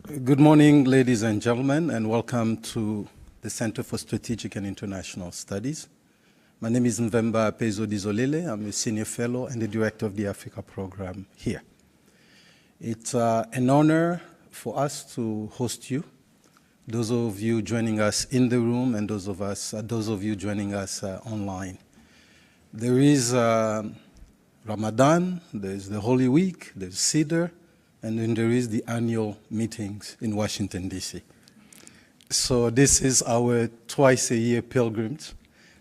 Good morning, ladies and gentlemen, and welcome to the Center for Strategic and International Studies. My name is Mvemba Pezo Dizolele. I'm a senior fellow and the director of the Africa program here. It's an honor for us to host you, those of you joining us in the room and those of you joining us online. There is Ramadan, there's the Holy Week, there's Sidr, and then there is the annual meetings in Washington, D.C. So this is our twice-a-year pilgrimage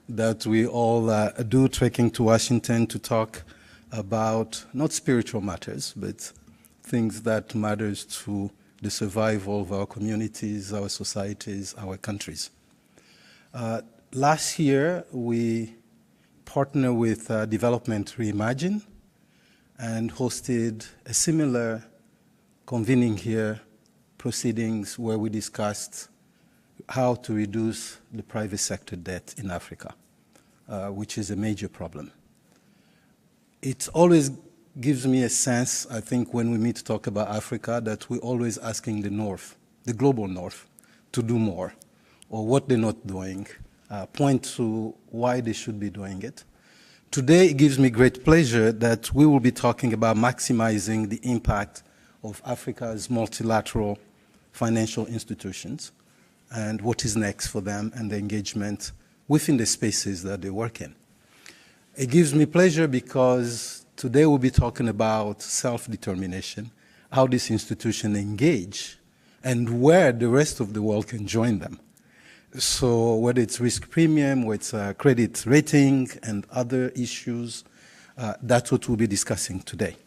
that we all do, trekking to Washington to talk about not spiritual matters, but things that matters to the survival of our communities, our societies, our countries. Last year, we partnered with Development Reimagined and hosted a similar convening here proceedings where we discussed how to reduce the private sector debt in Africa, which is a major problem. It always gives me a sense, I think, when we meet to talk about Africa, that we're always asking the North, the global North, to do more, or what they're not doing, point to why they should be doing it. Today, it gives me great pleasure that we will be talking about maximizing the impact of Africa's multilateral financial institutions and what is next for them and the engagement within the spaces that they work in. It gives me pleasure because today we'll be talking about self-determination, how these institutions engage, and where the rest of the world can join them. So whether it's risk premium, whether it's credit rating, and other issues, that's what we'll be discussing today.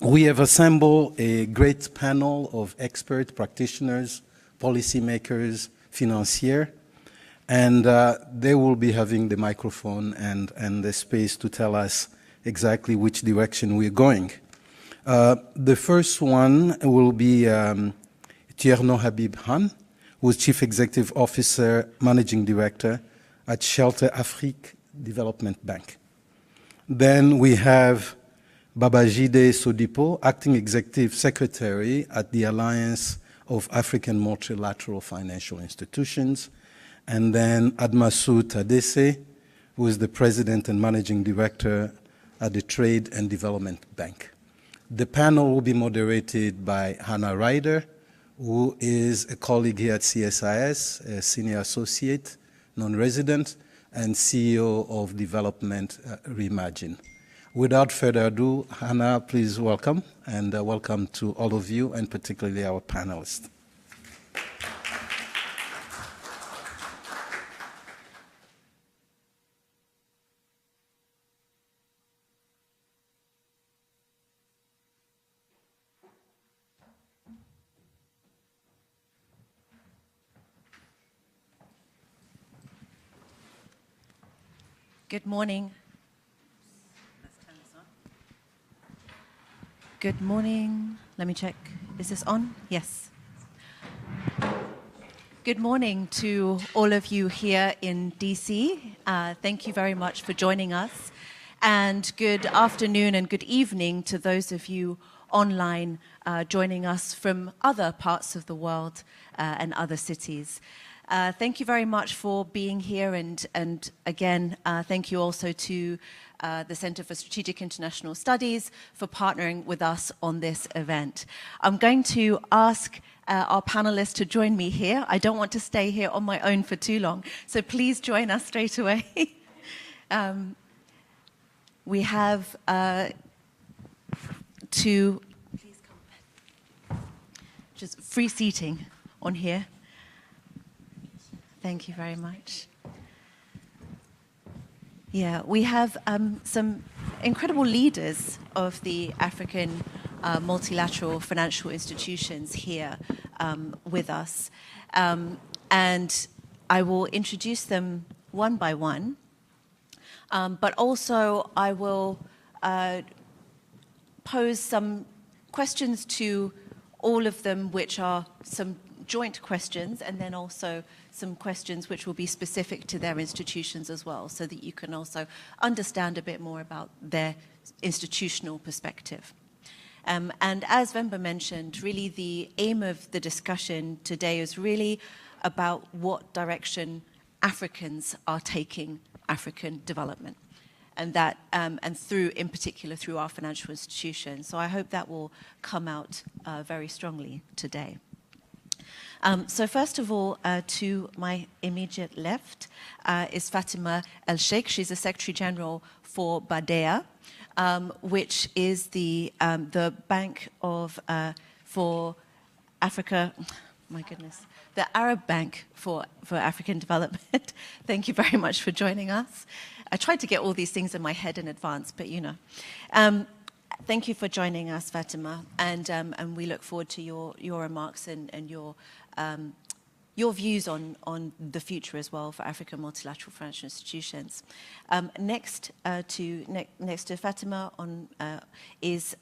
We have assembled a great panel of expert practitioners, policymakers, financiers, and they will be having the microphone and the space to tell us exactly which direction we're going. The first one will be Tierno Habib Han, who is Chief Executive Officer, Managing Director at Shelter Afrique Development Bank. Then we have Babajide Sodipo, Acting Executive Secretary at the Alliance of African Multilateral Financial Institutions. And then Admasu Tadesse, who is the President and Managing Director at the Trade and Development Bank. The panel will be moderated by Hannah Ryder, who is a colleague here at CSIS, a Senior Associate, non-resident, and CEO of Development Reimagined. Without further ado, Hannah, please welcome, and welcome to all of you, and particularly our panelists. Good morning. Good morning. Let me check. Is this on? Yes. Good morning to all of you here in DC. Thank you very much for joining us. And good afternoon and good evening to those of you online joining us from other parts of the world and other cities. Thank you very much for being here, and again, thank you also to the Center for Strategic International Studies for partnering with us on this event. I'm going to ask our panelists to join me here. I don't want to stay here on my own for too long, so please join us straight away. We have please come, just free seating on here. Thank you very much. Yeah, we have some incredible leaders of the African multilateral financial institutions here with us. And I will introduce them one by one. But also I will pose some questions to all of them, which are some joint questions, and then also some questions which will be specific to their institutions as well, so that you can also understand a bit more about their institutional perspective. And as Vemba mentioned, really the aim of the discussion today is really about what direction Africans are taking African development. And that, and through, in particular, through our financial institutions. So I hope that will come out very strongly today. So first of all, to my immediate left is Fatima El Sheikh. She's the Secretary General for BADEA, which is the Bank of for Africa. My goodness, the Arab Bank for African Development. Thank you very much for joining us. I tried to get all these things in my head in advance, but you know. Thank you for joining us, Fatima, and we look forward to your remarks and your views on the future as well for African multilateral financial institutions. Next to Fatima is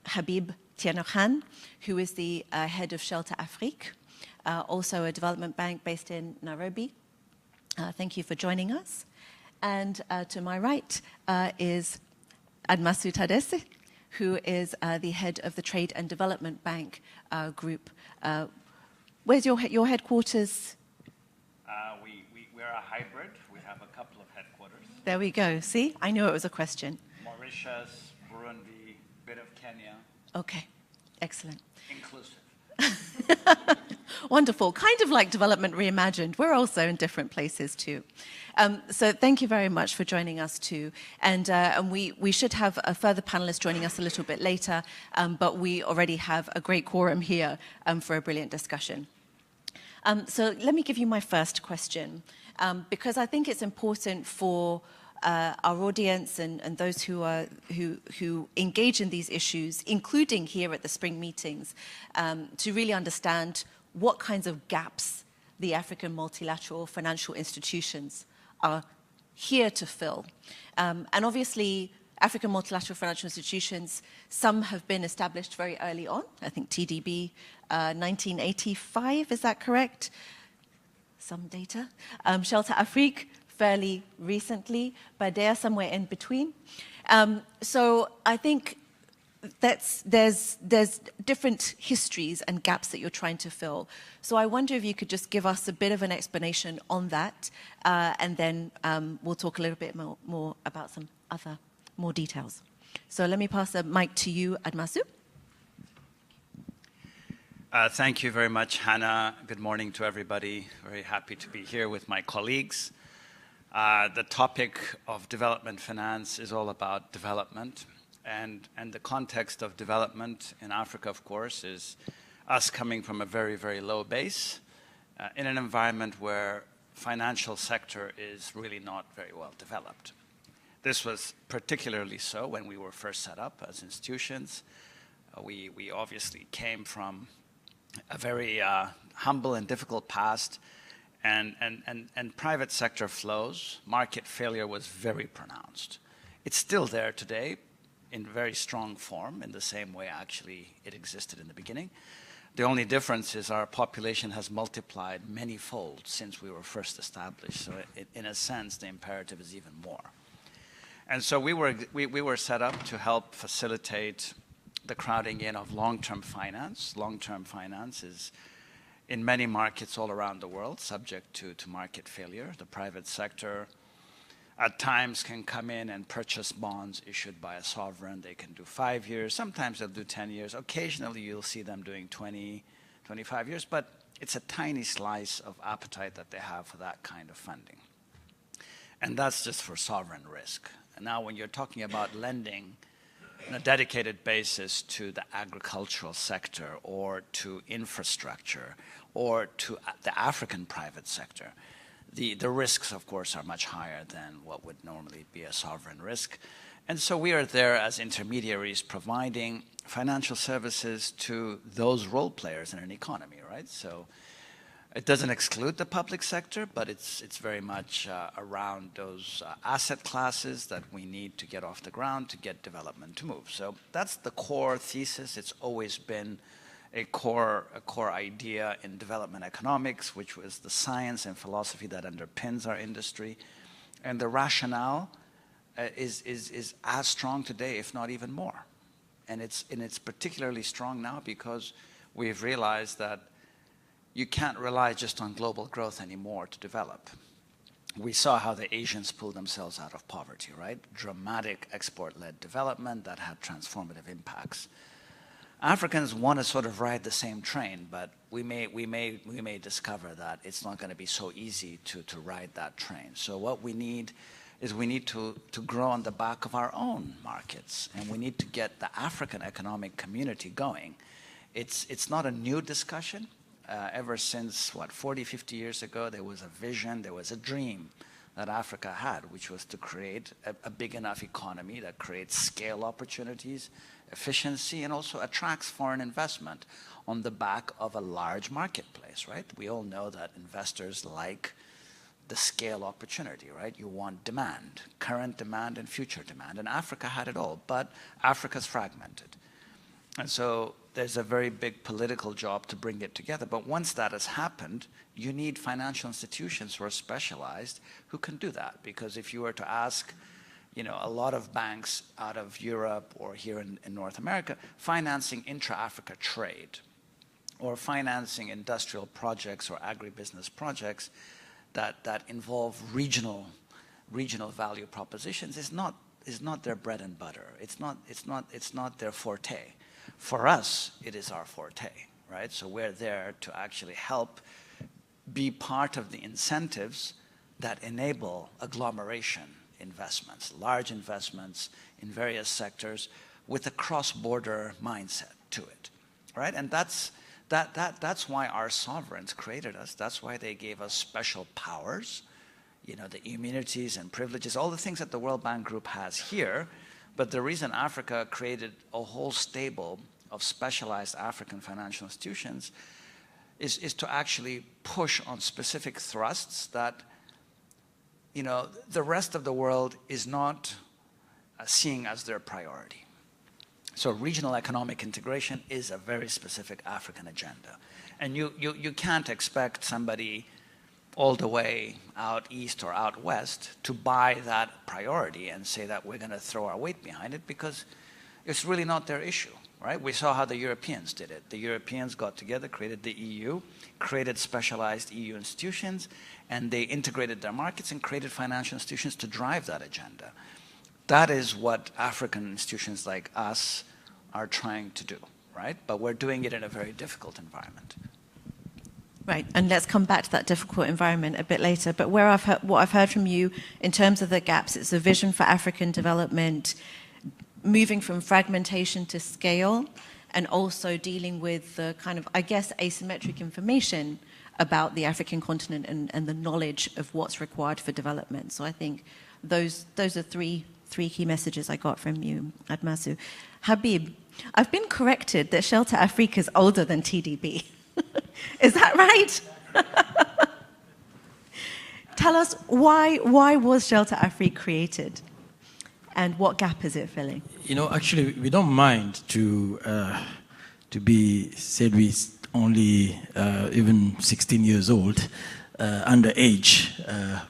Habib Tianokhan, who is the head of Shelter Afrique, also a development bank based in Nairobi. Thank you for joining us. And to my right is Admasu Tadesse, who is the head of the Trade and Development Bank group. Where's your headquarters? We're a hybrid. We have a couple of headquarters. There we go. See, I knew it was a question. Mauritius, Burundi, bit of Kenya. Okay, excellent. Inclusive. Wonderful. Kind of like Development Reimagined. We're also in different places too. So thank you very much for joining us too. And we should have a further panelist joining us a little bit later, but we already have a great quorum here for a brilliant discussion. So let me give you my first question, because I think it's important for our audience and those who engage in these issues, including here at the Spring Meetings, to really understand what kinds of gaps the African multilateral financial institutions are here to fill. And obviously, African multilateral financial institutions, some have been established very early on. I think TDB, 1985, is that correct? Some data. Shelter Afrique, fairly recently, BADEA somewhere in between. So I think there's different histories and gaps that you're trying to fill. So I wonder if you could just give us a bit of an explanation on that, and then we'll talk a little bit more about some other more details. So let me pass the mic to you, Admasu. Thank you very much, Hannah. Good morning to everybody. Very happy to be here with my colleagues. The topic of development finance is all about development. And the context of development in Africa, of course, is us coming from a very, very low base in an environment where financial sector is really not very well developed. This was particularly so when we were first set up as institutions. We obviously came from a very humble and difficult past, and private sector flows, market failure was very pronounced. It's still there today, in very strong form, in the same way actually it existed in the beginning. The only difference is our population has multiplied many-fold since we were first established. So in a sense, the imperative is even more. And so we were set up to help facilitate the crowding in of long-term finance. Long-term finance is in many markets all around the world subject to market failure. The private sector at times can come in and purchase bonds issued by a sovereign. They can do 5 years. Sometimes they'll do 10 years. Occasionally, you'll see them doing 20, 25 years. But it's a tiny slice of appetite that they have for that kind of funding. And that's just for sovereign risk. And now when you're talking about lending on a dedicated basis to the agricultural sector or to infrastructure or to the African private sector, the risks, of course, are much higher than what would normally be a sovereign risk. And so we are there as intermediaries providing financial services to those role players in an economy, right? So it doesn't exclude the public sector, but it's very much around those asset classes that we need to get off the ground to get development to move. So that's the core thesis. It's always been a core idea in development economics, which was the science and philosophy that underpins our industry. And the rationale is as strong today, if not even more. And it's particularly strong now because we've realized that you can't rely just on global growth anymore to develop. We saw how the Asians pulled themselves out of poverty, right? Dramatic export-led development that had transformative impacts. Africans want to sort of ride the same train, but we may discover that it's not going to be so easy to ride that train. So what we need is we need to grow on the back of our own markets, and we need to get the African economic community going. It's not a new discussion. Ever since, 40, 50 years ago, there was a vision, there was a dream that Africa had, which was to create a big enough economy that creates scale opportunities, efficiency, and also attracts foreign investment on the back of a large marketplace, right? We all know that investors like the scale opportunity, right? You want demand, current demand and future demand, and Africa had it all, but Africa's fragmented. And so there's a very big political job to bring it together. But once that has happened, you need financial institutions who are specialized who can do that. Because if you were to ask, a lot of banks out of Europe or here in North America, financing intra-Africa trade or financing industrial projects or agribusiness projects that involve regional value propositions is not their bread and butter. It's not their forte. For us, it is our forte, right? So we're there to actually help be part of the incentives that enable agglomeration investments, large investments in various sectors with a cross-border mindset to it, right? And that's why our sovereigns created us. That's why they gave us special powers, the immunities and privileges, all the things that the World Bank Group has here. But the reason Africa created a whole stable of specialized African financial institutions is to actually push on specific thrusts that, the rest of the world is not seeing as their priority. So regional economic integration is a very specific African agenda. And you can't expect somebody all the way out east or out west to buy that priority and say that we're going to throw our weight behind it, because it's really not their issue, right? We saw how the Europeans did it. The Europeans got together, created the EU, created specialized EU institutions, and they integrated their markets and created financial institutions to drive that agenda. That is what African institutions like us are trying to do, right? But we're doing it in a very difficult environment. Right, and let's come back to that difficult environment a bit later. But what I've heard from you in terms of the gaps, it's a vision for African development, moving from fragmentation to scale, and also dealing with the kind of, asymmetric information about the African continent and the knowledge of what's required for development. So I think those are three key messages I got from you, Admasu. Habib, I've been corrected that Shelter Afrique is older than TDB. Is that right? Tell us why was Shelter Afrique created, and what gap is it filling? Actually, we don't mind to be said we only even 16 years old, underage,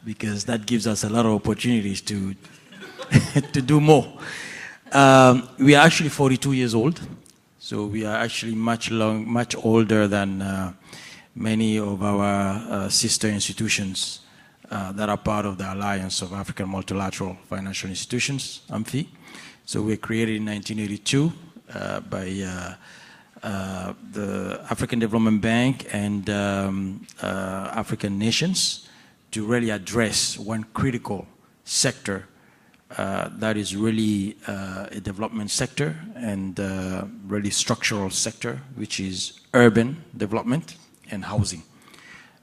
because that gives us a lot of opportunities to to do more. We are actually 42 years old. So we are actually much older than many of our sister institutions that are part of the Alliance of African Multilateral Financial Institutions, AAMFI. So we were created in 1982 by the African Development Bank and African nations to really address one critical sector that is really a development sector and really structural sector, which is urban development and housing.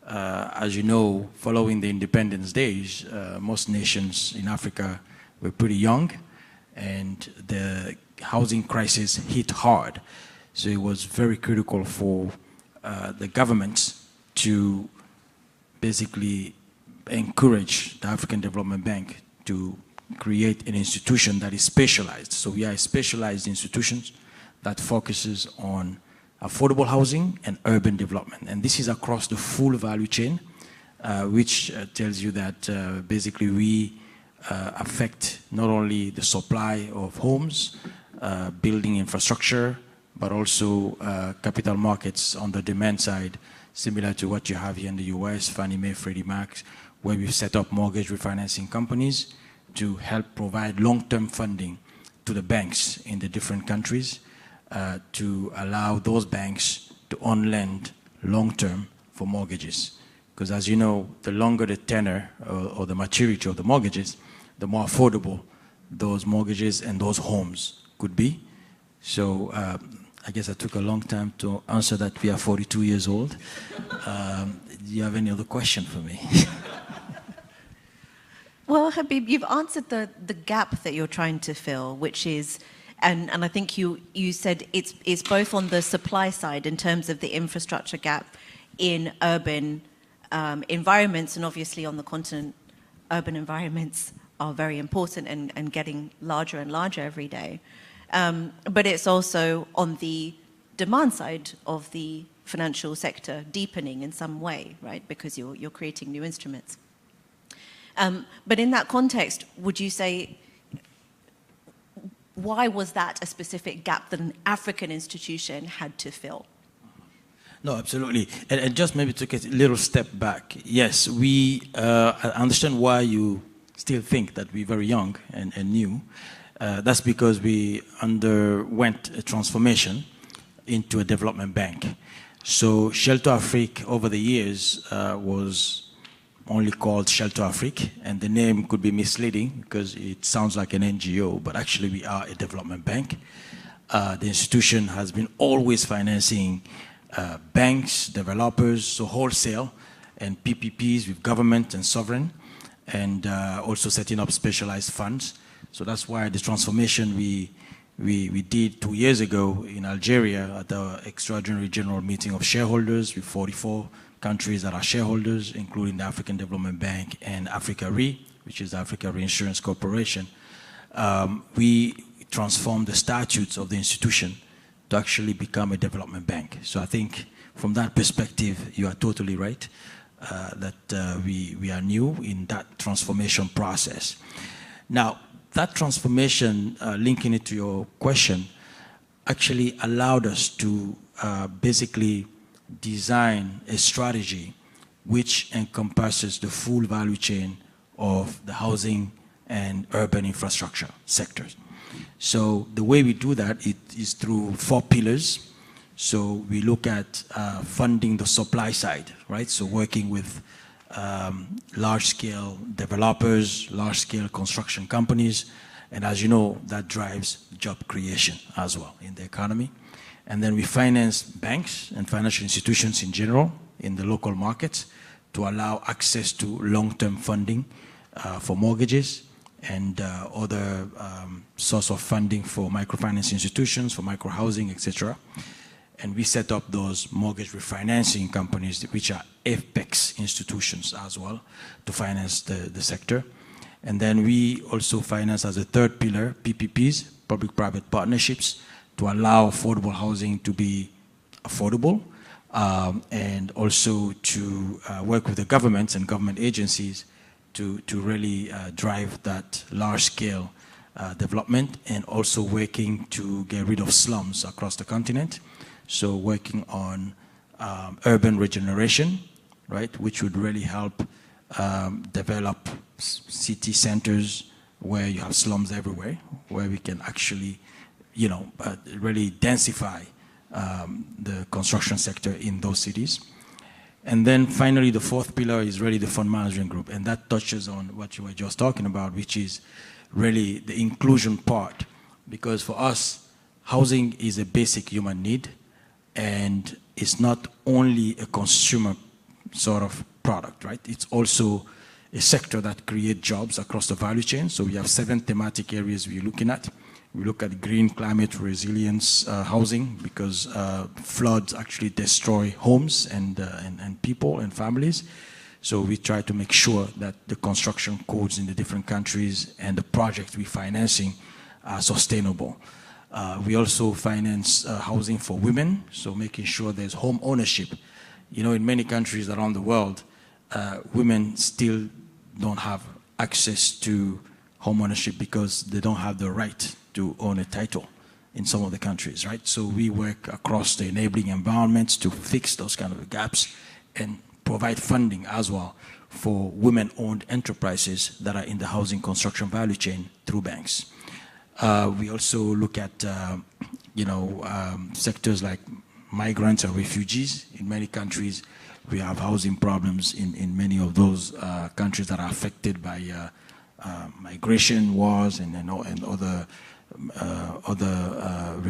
As you know, following the independence days, most nations in Africa were pretty young, and the housing crisis hit hard. So it was very critical for the governments to basically encourage the African Development Bank to create an institution that is specialized. So we are a specialized institution that focuses on affordable housing and urban development. And this is across the full value chain, which tells you that basically we affect not only the supply of homes, building infrastructure, but also capital markets on the demand side, similar to what you have here in the US, Fannie Mae, Freddie Mac, where we've set up mortgage refinancing companies to help provide long-term funding to the banks in the different countries to allow those banks to on-lend long-term for mortgages. Because as you know, the longer the tenor or the maturity of the mortgages, the more affordable those mortgages and those homes could be. So I guess I took a long time to answer that. We are 42 years old. Do you have any other question for me? Well, Habib, you've answered the gap that you're trying to fill, which is, and I think you said it's both on the supply side in terms of the infrastructure gap in urban environments, and obviously on the continent, urban environments are very important and getting larger and larger every day. But it's also on the demand side of the financial sector deepening in some way, right? Because you're creating new instruments. But in that context, would you say, why was that a specific gap that an African institution had to fill? No, absolutely. And just maybe to take a little step back. Yes, I understand why you still think that we're very young and new. That's because we underwent a transformation into a development bank. So Shelter Afrique over the years was only called Shelter Afrique, and the name could be misleading because it sounds like an NGO, but actually we are a development bank. The institution has been always financing banks, developers, so wholesale, and PPPs with government and sovereign, and also setting up specialized funds. So that's why the transformation we did 2 years ago in Algeria at the extraordinary general meeting of shareholders with 44 countries that are shareholders, including the African Development Bank and Africa Re, which is the Africa Reinsurance Corporation. We transformed the statutes of the institution to actually become a development bank. So I think from that perspective, you are totally right that we are new in that transformation process. Now, that transformation, linking it to your question, actually allowed us to basically design a strategy which encompasses the full value chain of the housing and urban infrastructure sectors. So the way we do that is through 4 pillars. So we look at funding the supply side, right? So working with large-scale developers, large-scale construction companies, and as you know, that drives job creation as well in the economy. And then we finance banks and financial institutions in general in the local markets to allow access to long-term funding for mortgages and other source of funding for microfinance institutions, for microhousing, etc. And we set up those mortgage refinancing companies, which are FPEX institutions as well, to finance the sector. And then we also finance as a third pillar, PPPs, public-private partnerships, to allow affordable housing to be affordable, and also to work with the governments and government agencies to really drive that large-scale development, and also working to get rid of slums across the continent. So working on urban regeneration, right, which would really help develop city centers where you have slums everywhere, where we can actually, really densify the construction sector in those cities. And then finally, the fourth pillar is really the fund management group, and that touches on what you were just talking about, which is really the inclusion part. Because for us, housing is a basic human need, and it's not only a consumer sort of product, right? It's also a sector that creates jobs across the value chain. So we have 7 thematic areas we're looking at. We look at green climate resilience housing, because floods actually destroy homes and people and families. So we try to make sure that the construction codes in the different countries and the projects we're financing are sustainable. We also finance housing for women, so making sure there's home ownership. In many countries around the world, women still don't have access to home ownership because they don't have the right to own a title. in some of the countries, right? So we work across the enabling environments to fix those kind of gaps and provide funding as well for women-owned enterprises that are in the housing construction value chain through banks. We also look at, sectors like migrants and refugees. In many countries, we have housing problems in many of those countries that are affected by migration, wars, and other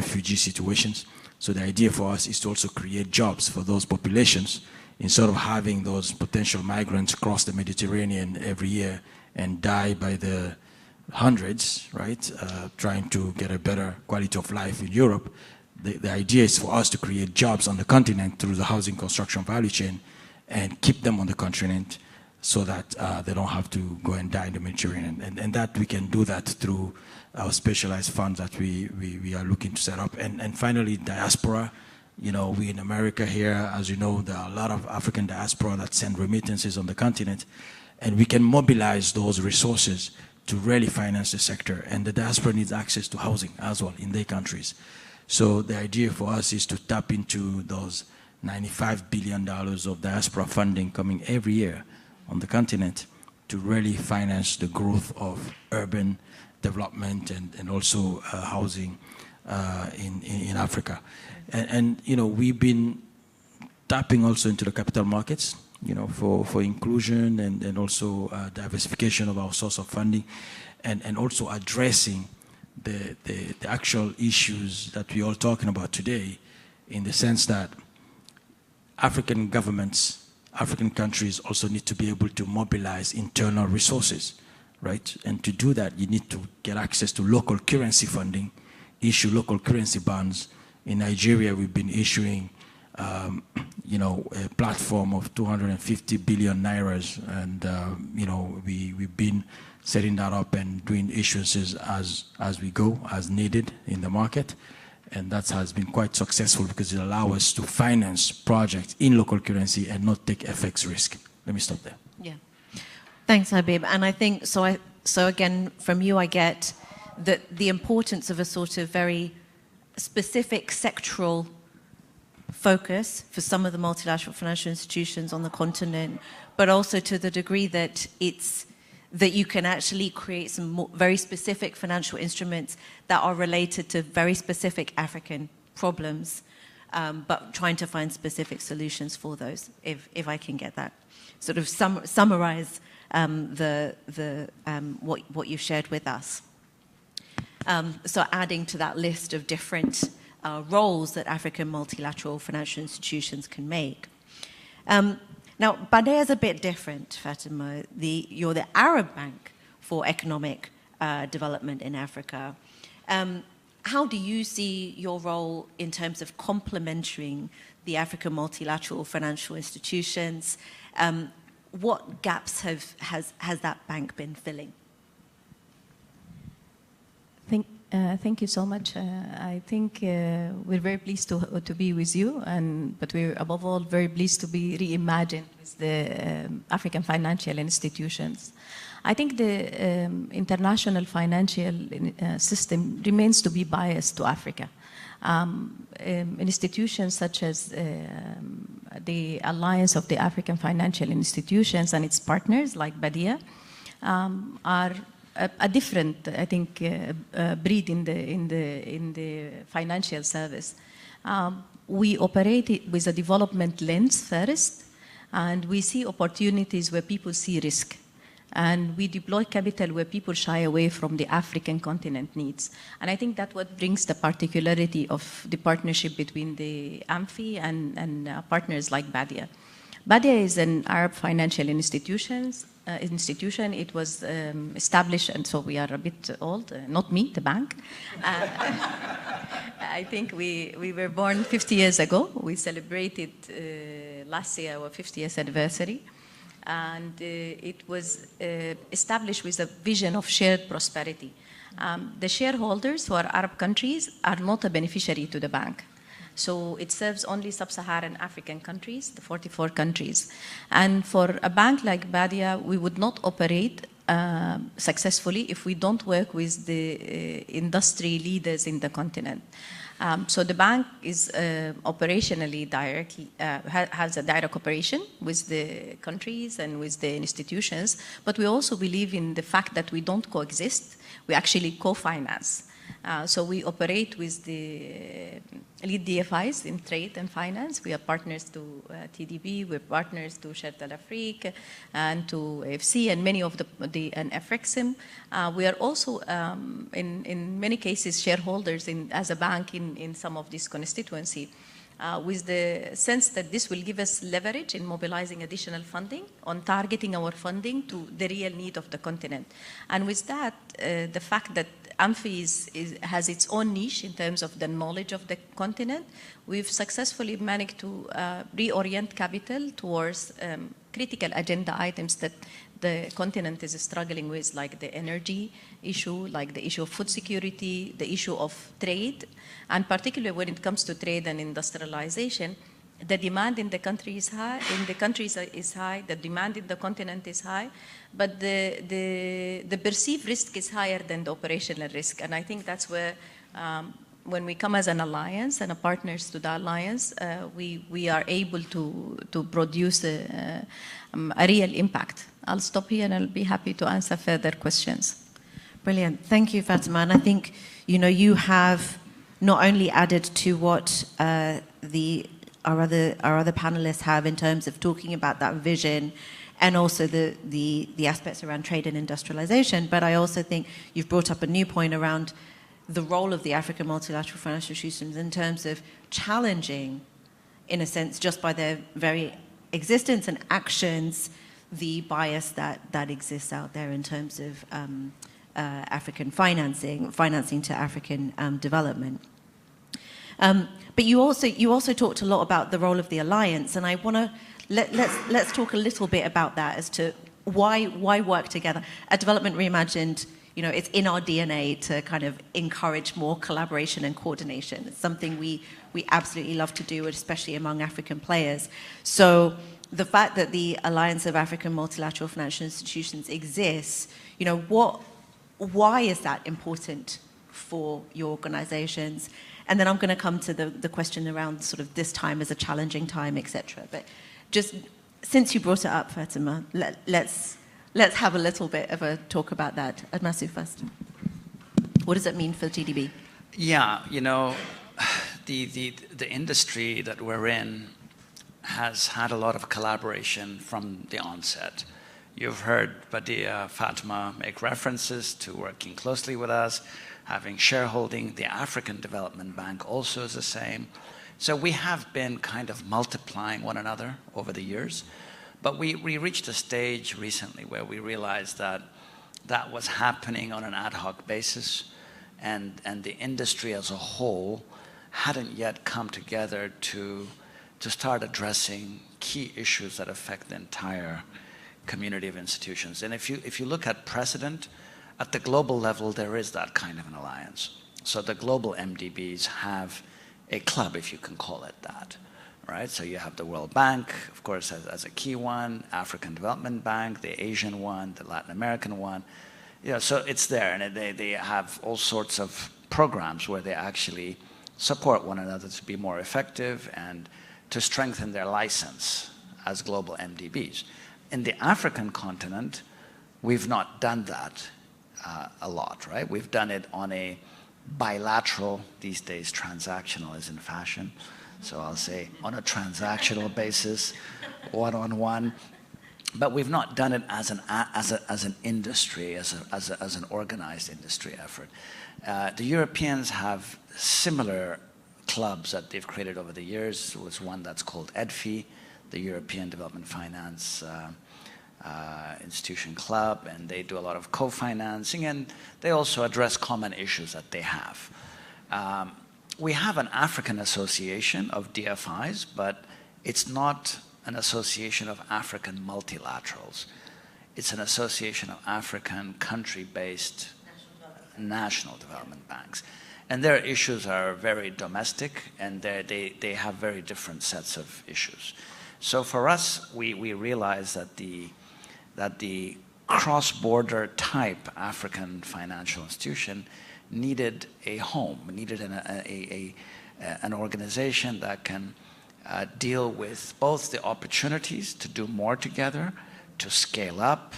refugee situations. So the idea for us is to also create jobs for those populations instead of having those potential migrants cross the Mediterranean every year and die by the hundreds, right, trying to get a better quality of life in Europe. The idea is for us to create jobs on the continent through the housing construction value chain and keep them on the continent so that they don't have to go and die in the Mediterranean. And that we can do that through our specialized funds that we are looking to set up. And finally, diaspora. We in America here, as you know, there are a lot of African diaspora that send remittances on the continent, and we can mobilize those resources to really finance the sector. And the diaspora needs access to housing as well in their countries. So the idea for us is to tap into those $95 billion of diaspora funding coming every year on the continent to really finance the growth of urban development and also housing in Africa. And we've been tapping also into the capital markets, for inclusion and also diversification of our source of funding, and also addressing the actual issues that we're all talking about today, in the sense that African governments, African countries also need to be able to mobilize internal resources, right? And to do that, you need to get access to local currency funding, issue local currency bonds. In Nigeria, we've been issuing, a platform of 250 billion nairas, and we've been setting that up and doing issuances as we go, as needed in the market, and that has been quite successful because it allows us to finance projects in local currency and not take FX risk. Let me stop there. Yeah, thanks, Habib. And I think so again, from you, I get that the importance of a sort of very specific sectoral focus for some of the multilateral financial institutions on the continent, but also to the degree that that you can actually create some very specific financial instruments that are related to very specific African problems, but trying to find specific solutions for those, if I can get that. Sort of summarize what you've shared with us. So adding to that list of different roles that African multilateral financial institutions can make. Now, Badea is a bit different, Fatima. You're the Arab Bank for Economic Development in Africa. How do you see your role in terms of complementing the African multilateral financial institutions? What gaps has that bank been filling? Thank you so much. I think we're very pleased to be with you, but we're above all very pleased to be reimagined with the African financial institutions. I think the international financial system remains to be biased to Africa. Institutions such as the Alliance of the African Financial Institutions and its partners like Badea are a different, I think, breed in the financial service. We operate with a development lens first, and we see opportunities where people see risk. And we deploy capital where people shy away from the African continent needs. And I think that's what brings the particularity of the partnership between the AAMFI and partners like Badea. Badea is an Arab financial institution. It was established, and so we are a bit old, not me, the bank. I think we were born 50 years ago. We celebrated last year our 50th anniversary. And it was established with a vision of shared prosperity. The shareholders, who are Arab countries, are not a beneficiary to the bank. So it serves only sub-Saharan African countries, the 44 countries. And for a bank like Badea, we would not operate successfully if we don't work with the industry leaders in the continent. So the bank is operationally directly, has a direct cooperation with the countries and with the institutions, but we also believe in the fact that we don't coexist, we actually co-finance. So we operate with the lead DFIs in trade and finance. We are partners to TDB, we're partners to Charte d'Afrique and to AFC and many of and FREXIM. We are also, in many cases, shareholders as a bank in some of this constituency. With the sense that this will give us leverage in mobilizing additional funding, on targeting our funding to the real need of the continent. And with that, the fact that AAMFI has its own niche in terms of the knowledge of the continent, we've successfully managed to reorient capital towards critical agenda items that the continent is struggling with, like the energy issue, like the issue of food security, the issue of trade, and particularly when it comes to trade and industrialization, the demand in the country is high, the demand in the continent is high, but the perceived risk is higher than the operational risk. And I think that's where, when we come as an alliance and a partners to the alliance, we are able to produce a real impact. I'll stop here and I'll be happy to answer further questions. Brilliant. Thank you, Fatima. And I think, you have not only added to what our other panelists have in terms of talking about that vision and also the aspects around trade and industrialization, but I also think you've brought up a new point around the role of the African multilateral financial institutions in terms of challenging, in a sense, just by their very existence and actions, the bias that exists out there in terms of African financing to African development. But you also talked a lot about the role of the alliance, and I want to let's talk a little bit about that as to why work together. At Development Reimagined, it's in our DNA to kind of encourage more collaboration and coordination. It's something we absolutely love to do, especially among African players. So the fact that the Alliance of African Multilateral Financial Institutions exists, why is that important for your organizations? And then I'm going to come to the question around sort of this time as a challenging time, etc. But just since you brought it up, Fatima, let's have a little bit of a talk about that. Admasu first. What does it mean for TDB? Yeah, the industry that we're in has had a lot of collaboration from the onset. You've heard Badia, Fatima make references to working closely with us, having shareholding. The African Development Bank also is the same. So we have been kind of multiplying one another over the years. But we reached a stage recently where we realized that that was happening on an ad hoc basis, and the industry as a whole hadn't yet come together to start addressing key issues that affect the entire community of institutions. And if you look at precedent, at the global level, there is that kind of an alliance. So the global MDBs have a club, if you can call it that, right? So you have the World Bank, of course, as a key one, African Development Bank, the Asian one, the Latin American one. So it's there, and they have all sorts of programs where they actually support one another to be more effective and to strengthen their license as global MDBs. In the African continent, we've not done that a lot, right? We've done it on a bilateral, these days transactional is in fashion, so I'll say on a transactional basis, one-on-one, but we've not done it as an industry, as an organized industry effort. The Europeans have similar clubs that they've created over the years. There was one that's called EDFI, the European Development Finance Institution Club, and they do a lot of co-financing, and they also address common issues that they have. We have an African association of DFIs, but it's not an association of African multilaterals. It's an association of African country-based national development banks. And their issues are very domestic, and they have very different sets of issues. So for us, we realize that the cross-border type African financial institution needed a home, needed an organization that can deal with both the opportunities to do more together, to scale up,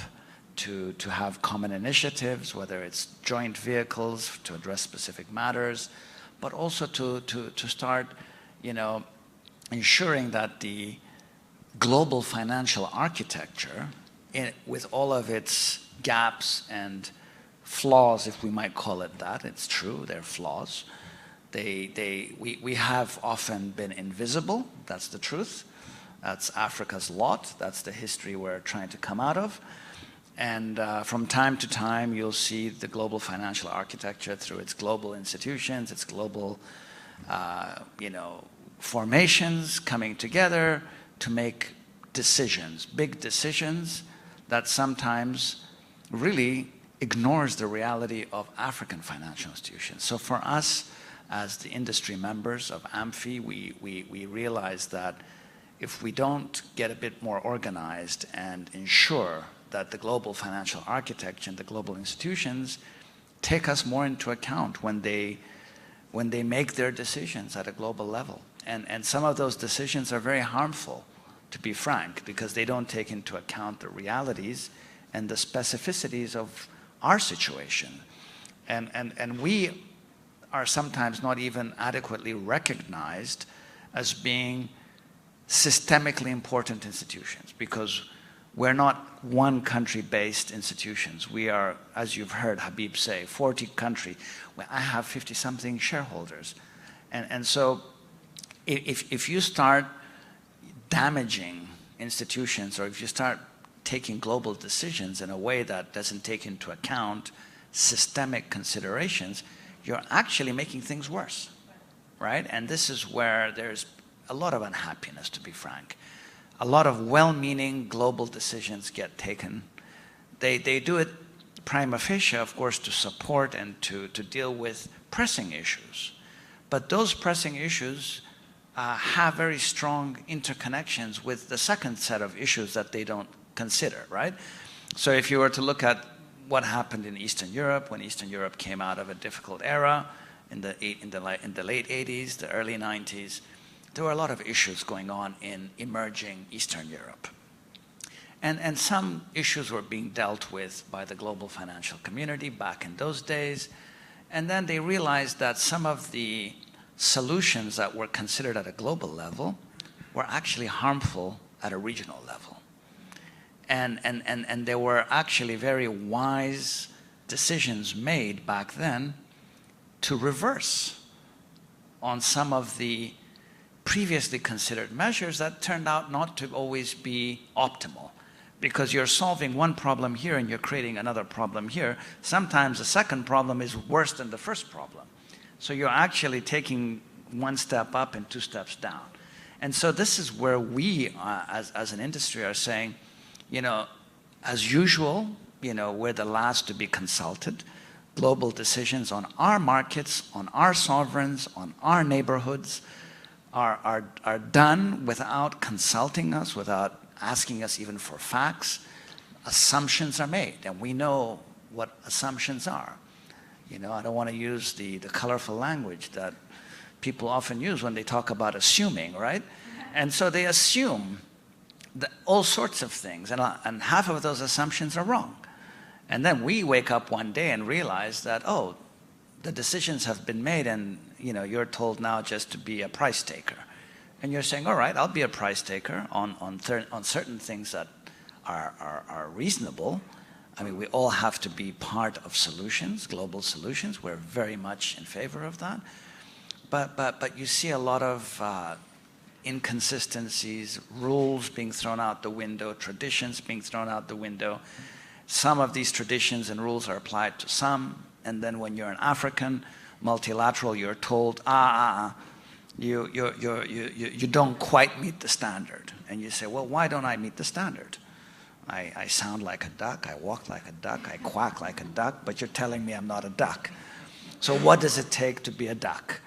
to have common initiatives, whether it's joint vehicles to address specific matters, but also to start, ensuring that the global financial architecture, with all of its gaps and flaws, if we might call it that, it's true, they're flaws. We have often been invisible, that's the truth. That's Africa's lot, that's the history we're trying to come out of. And from time to time, you'll see the global financial architecture through its global institutions, its global, formations coming together to make decisions, big decisions that sometimes really ignores the reality of African financial institutions. So for us, as the industry members of AAMFI, we realize that if we don't get a bit more organized and ensure that the global financial architecture and the global institutions take us more into account when they make their decisions at a global level. And some of those decisions are very harmful, to be frank, because they don't take into account the realities and the specificities of our situation. And we are sometimes not even adequately recognized as being systemically important institutions, because we're not one country-based institutions. We are, as you've heard Habib say, 40 country. I have 50-something shareholders. And so if you start damaging institutions, or if you start taking global decisions in a way that doesn't take into account systemic considerations, you're actually making things worse, right? And this is where there's a lot of unhappiness, to be frank. A lot of well-meaning global decisions get taken. They do it prima facie, of course, to support and to deal with pressing issues. But those pressing issues have very strong interconnections with the second set of issues that they don't consider, right? So if you were to look at what happened in Eastern Europe, when Eastern Europe came out of a difficult era in the late 80s, the early 90s, there were a lot of issues going on in emerging Eastern Europe. And some issues were being dealt with by the global financial community back in those days. And then they realized that some of the solutions that were considered at a global level were actually harmful at a regional level. And there were actually very wise decisions made back then to reverse on some of the previously considered measures that turned out not to always be optimal, because you're solving one problem here and you're creating another problem here. Sometimes the second problem is worse than the first problem. So you're actually taking one step up and two steps down. And so this is where we, as an industry, are saying, as usual, we're the last to be consulted. Global decisions on our markets, on our sovereigns, on our neighborhoods are done without consulting us, without asking us even for facts. Assumptions are made, and we know what assumptions are. I don't want to use the colorful language that people often use when they talk about assuming, right? And so they assume all sorts of things, and half of those assumptions are wrong. And then we wake up one day and realize that, oh, the decisions have been made, and you're told now just to be a price taker. And you're saying, all right, I'll be a price taker on certain things that are reasonable. I mean, we all have to be part of solutions, global solutions. We're very much in favor of that. But you see a lot of inconsistencies, rules being thrown out the window, traditions being thrown out the window. Some of these traditions and rules are applied to some, and then when you're an African, multilateral, you're told, you don't quite meet the standard. And you say, well, why don't I meet the standard? I sound like a duck, I walk like a duck, I quack like a duck, but you're telling me I'm not a duck. So what does it take to be a duck?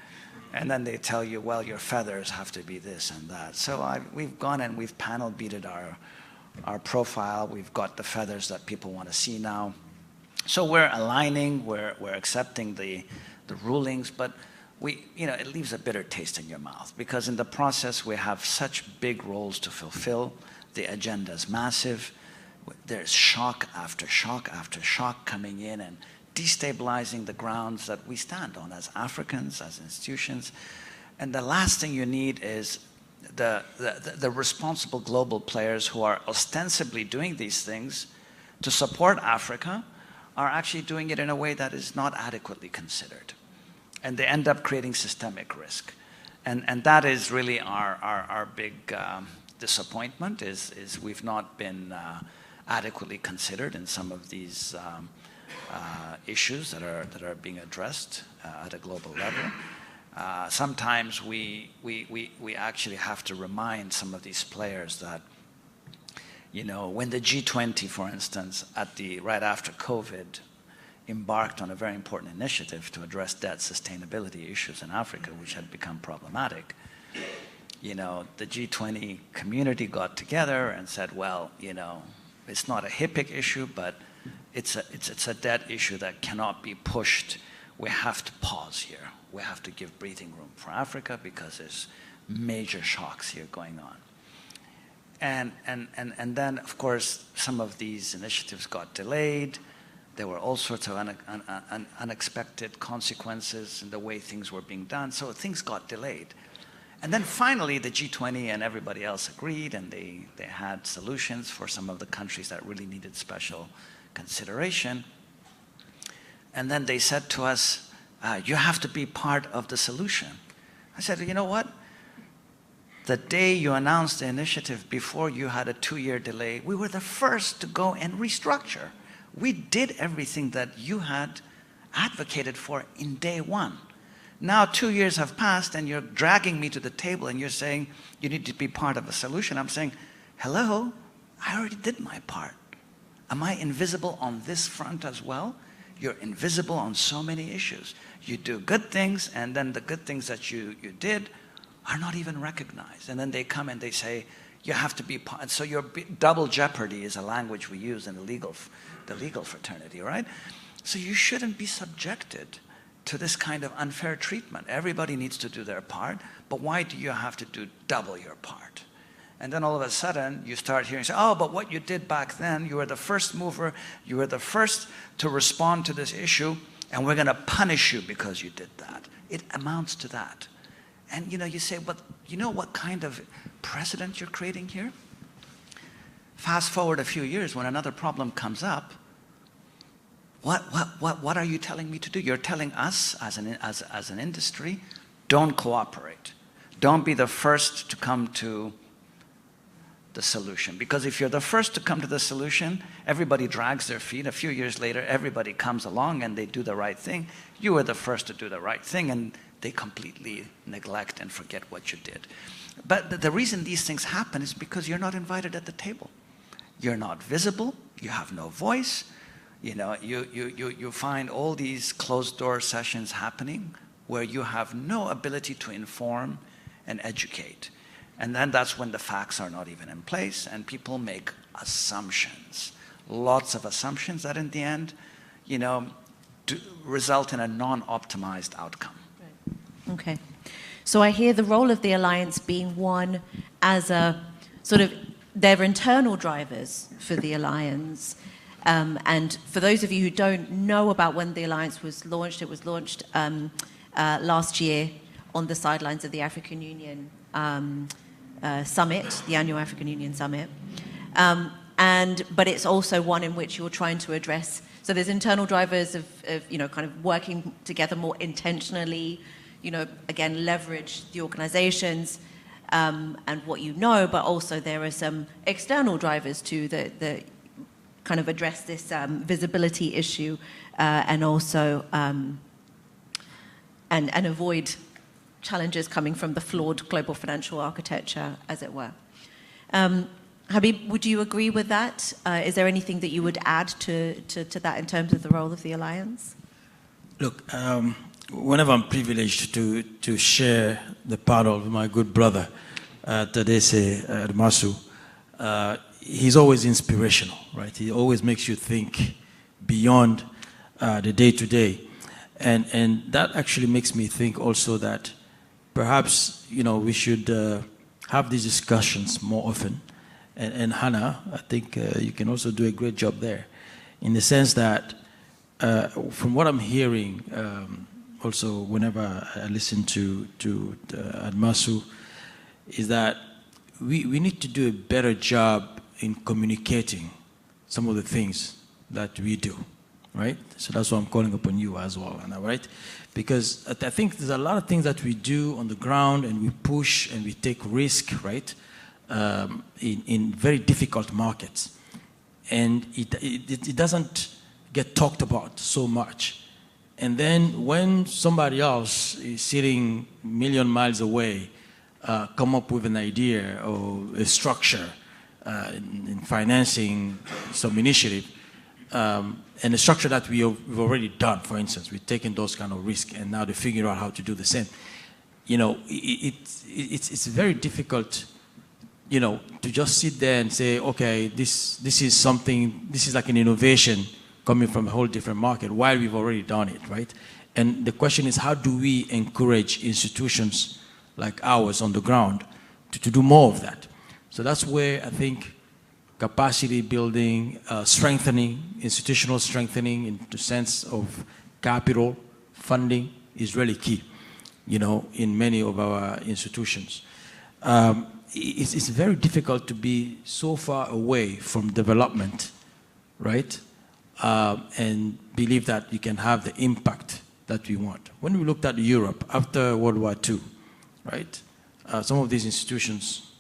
And then they tell you, well, your feathers have to be this and that. So we've gone and we've panel beated our profile. We've got the feathers that people want to see now. So we're aligning, we're accepting the rulings, but it leaves a bitter taste in your mouth, because in the process we have such big roles to fulfill. The agenda is massive. There's shock after shock after shock coming in and destabilizing the grounds that we stand on as Africans, as institutions. And the last thing you need is the responsible global players who are ostensibly doing these things to support Africa are actually doing it in a way that is not adequately considered. And they end up creating systemic risk. And that is really our big disappointment, is we've not been adequately considered in some of these issues that are being addressed at a global level. Sometimes we actually have to remind some of these players that, when the G20, for instance, right after COVID, embarked on a very important initiative to address debt sustainability issues in Africa, which had become problematic, the G20 community got together and said, well, it's not a HIPC issue, but it's a debt issue that cannot be pushed. We have to pause here. We have to give breathing room for Africa because there's major shocks here going on. And then, of course, some of these initiatives got delayed. There were all sorts of unexpected consequences in the way things were being done, so things got delayed. And then finally, the G20 and everybody else agreed, and they had solutions for some of the countries that really needed special consideration. And then they said to us, you have to be part of the solution. I said, you know what? The day you announced the initiative, before you had a 2-year delay, we were the first to go and restructure. We did everything that you had advocated for in day one. Now 2 years have passed and you're dragging me to the table and you're saying you need to be part of a solution. I'm saying, hello, I already did my part. Am I invisible on this front as well? You're invisible on so many issues. You do good things, and then the good things that you did are not even recognized. And then they come and they say, you have to be part. And so your double jeopardy is a language we use in the legal fraternity, right? So you shouldn't be subjected to this kind of unfair treatment. Everybody needs to do their part, but why do you have to do double your part? And then all of a sudden, you start hearing, oh, but what you did back then, you were the first mover, you were the first to respond to this issue, and we're going to punish you because you did that. It amounts to that. And you say, but you know what kind of precedent you're creating here? Fast forward a few years, when another problem comes up, what are you telling me to do? You're telling us as an industry, don't cooperate. Don't be the first to come to the solution. Because if you're the first to come to the solution, everybody drags their feet. A few years later, everybody comes along and they do the right thing. You were the first to do the right thing, and they completely neglect and forget what you did. But the reason these things happen is because you're not invited at the table. You're not visible. You have no voice. You find all these closed-door sessions happening where you have no ability to inform and educate. And then that's when the facts are not even in place, and people make assumptions, lots of assumptions that in the end, result in a non-optimized outcome. Right. Okay. So I hear the role of the alliance being one as a sort of, they're internal drivers for the alliance. And for those of you who don't know about when the alliance was launched, it was launched last year on the sidelines of the African Union Summit, the annual African Union Summit. But it's also one in which you're trying to address, so there's internal drivers of kind of working together more intentionally, again, leverage the organizations and what but also there are some external drivers too that kind of address this visibility issue and also and avoid challenges coming from the flawed global financial architecture, as it were. Habib, would you agree with that? Is there anything that you would add to that in terms of the role of the alliance? Look, whenever I'm privileged to share the part of my good brother, Tadesse Masu, he's always inspirational, right? He always makes you think beyond the day-to-day. And that actually makes me think also that perhaps, we should have these discussions more often. And Hannah, I think you can also do a great job there, in the sense that from what I'm hearing, also whenever I listen to Admasu, is that we need to do a better job in communicating some of the things that we do, right? So that's why I'm calling upon you as well, Anna, right? Because I think there's a lot of things that we do on the ground, and we push and we take risk, right? In very difficult markets. And it doesn't get talked about so much. And then when somebody else is sitting a million miles away, come up with an idea or a structure in financing some initiative, and a structure that we've already done, for instance, we've taken those kind of risks, and now they figure out how to do the same. It's very difficult, to just sit there and say, okay, this is something, this is like an innovation coming from a whole different market, while we've already done it, right? And the question is, how do we encourage institutions like ours on the ground to do more of that? So that's where I think capacity building, strengthening, institutional strengthening in the sense of capital, funding is really key, in many of our institutions. It's very difficult to be so far away from development, right? And believe that you can have the impact that we want. When we looked at Europe after World War II, right? Some of these institutions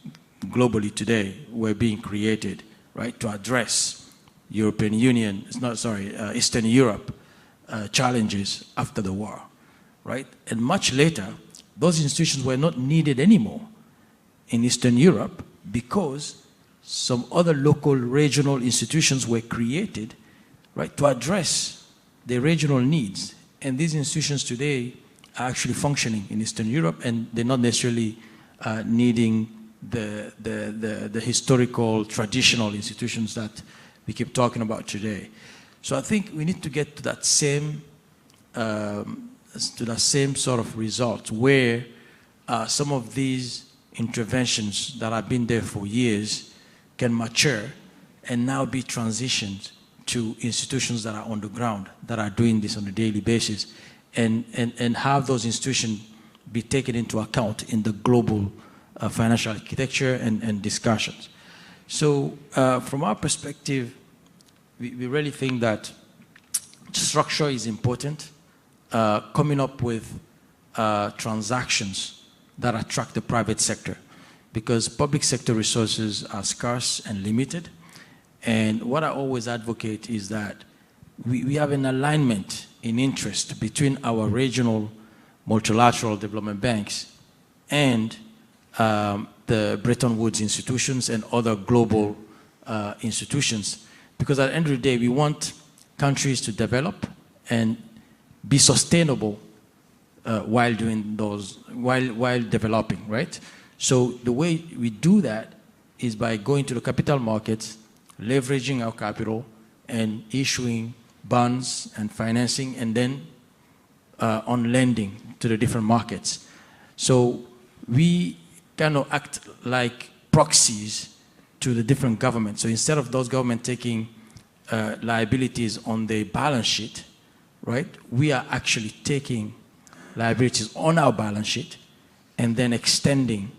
globally today were being created, right, to address European Union, Eastern Europe challenges after the war, right? And much later, those institutions were not needed anymore in Eastern Europe because some other local regional institutions were created, right, to address the regional needs. And these institutions today are actually functioning in Eastern Europe, and they're not necessarily needing the historical, traditional institutions that we keep talking about today. So I think we need to get to that same sort of result where some of these interventions that have been there for years can mature and now be transitioned to institutions that are on the ground, that are doing this on a daily basis, and have those institutions be taken into account in the global financial architecture and discussions. So from our perspective, we really think that structure is important, coming up with transactions that attract the private sector, because public sector resources are scarce and limited. And what I always advocate is that we have an alignment in interest between our regional multilateral development banks and the Bretton Woods institutions and other global institutions. Because at the end of the day, we want countries to develop and be sustainable while developing, right? So the way we do that is by going to the capital markets, leveraging our capital, and issuing bonds and financing, and then on lending to the different markets. So we kind of act like proxies to the different governments. So instead of those governments taking liabilities on their balance sheet, right, we are actually taking liabilities on our balance sheet and then extending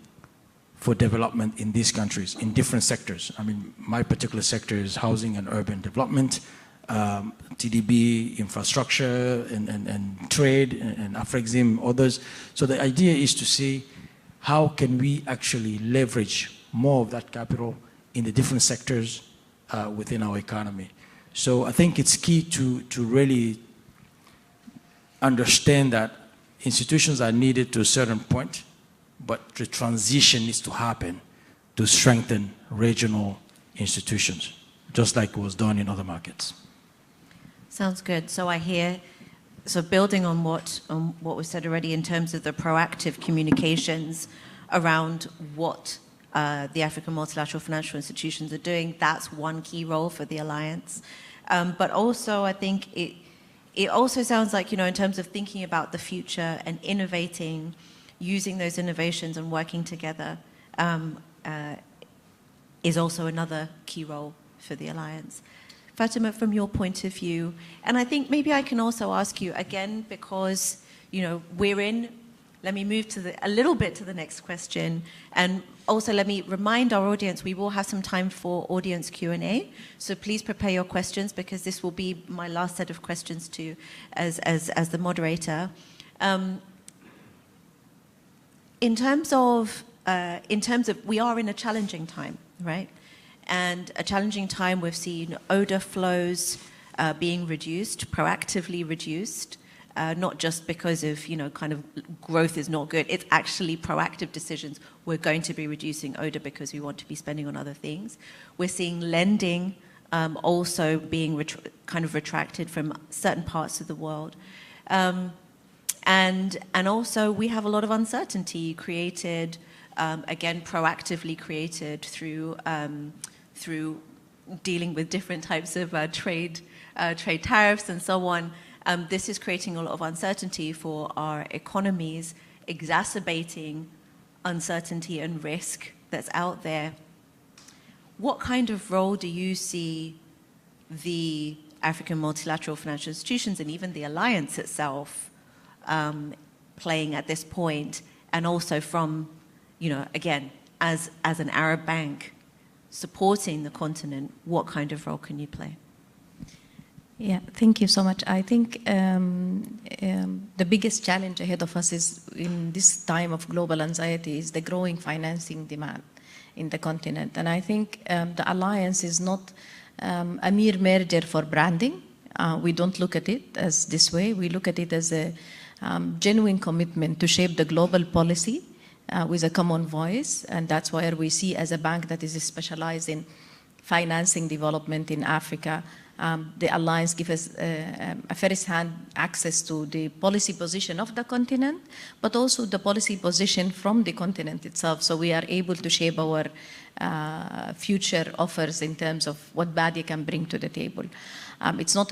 for development in these countries, in different sectors. I mean, my particular sector is housing and urban development, TDB, infrastructure, and trade, and Afrexim, others. So the idea is to see how can we actually leverage more of that capital in the different sectors within our economy. So I think it's key to really understand that institutions are needed to a certain point, but the transition needs to happen to strengthen regional institutions, just like it was done in other markets. Sounds good. So I hear, so building on what was said already in terms of the proactive communications around what the African multilateral financial institutions are doing. That's one key role for the alliance. But also, I think it also sounds like, in terms of thinking about the future and innovating, using those innovations and working together is also another key role for the alliance. Fatima, from your point of view, and I think maybe I can also ask you again, because let me move a little bit to the next question, and also let me remind our audience we will have some time for audience Q&A, so please prepare your questions, because this will be my last set of questions to as the moderator. In terms of we are in a challenging time, right? And a challenging time, we've seen ODA flows being reduced, proactively reduced, not just because of, kind of growth is not good. It's actually proactive decisions. We're going to be reducing ODA because we want to be spending on other things. We're seeing lending also being kind of retracted from certain parts of the world. And also we have a lot of uncertainty created, again, proactively created through dealing with different types of trade tariffs and so on. This is creating a lot of uncertainty for our economies, exacerbating uncertainty and risk that's out there. What kind of role do you see the African multilateral financial institutions and even the alliance itself playing at this point? And also from, again, as an Arab bank supporting the continent, what kind of role can you play? Yeah, thank you so much. I think the biggest challenge ahead of us is in this time of global anxiety is the growing financing demand in the continent. And I think the alliance is not a mere merger for branding. We don't look at it as this way. We look at it as a genuine commitment to shape the global policy with a common voice. And that's why we see as a bank that is specialized in financing development in Africa. The alliance gives us a first-hand access to the policy position of the continent, but also the policy position from the continent itself. So we are able to shape our future offers in terms of what BADIA can bring to the table. It's not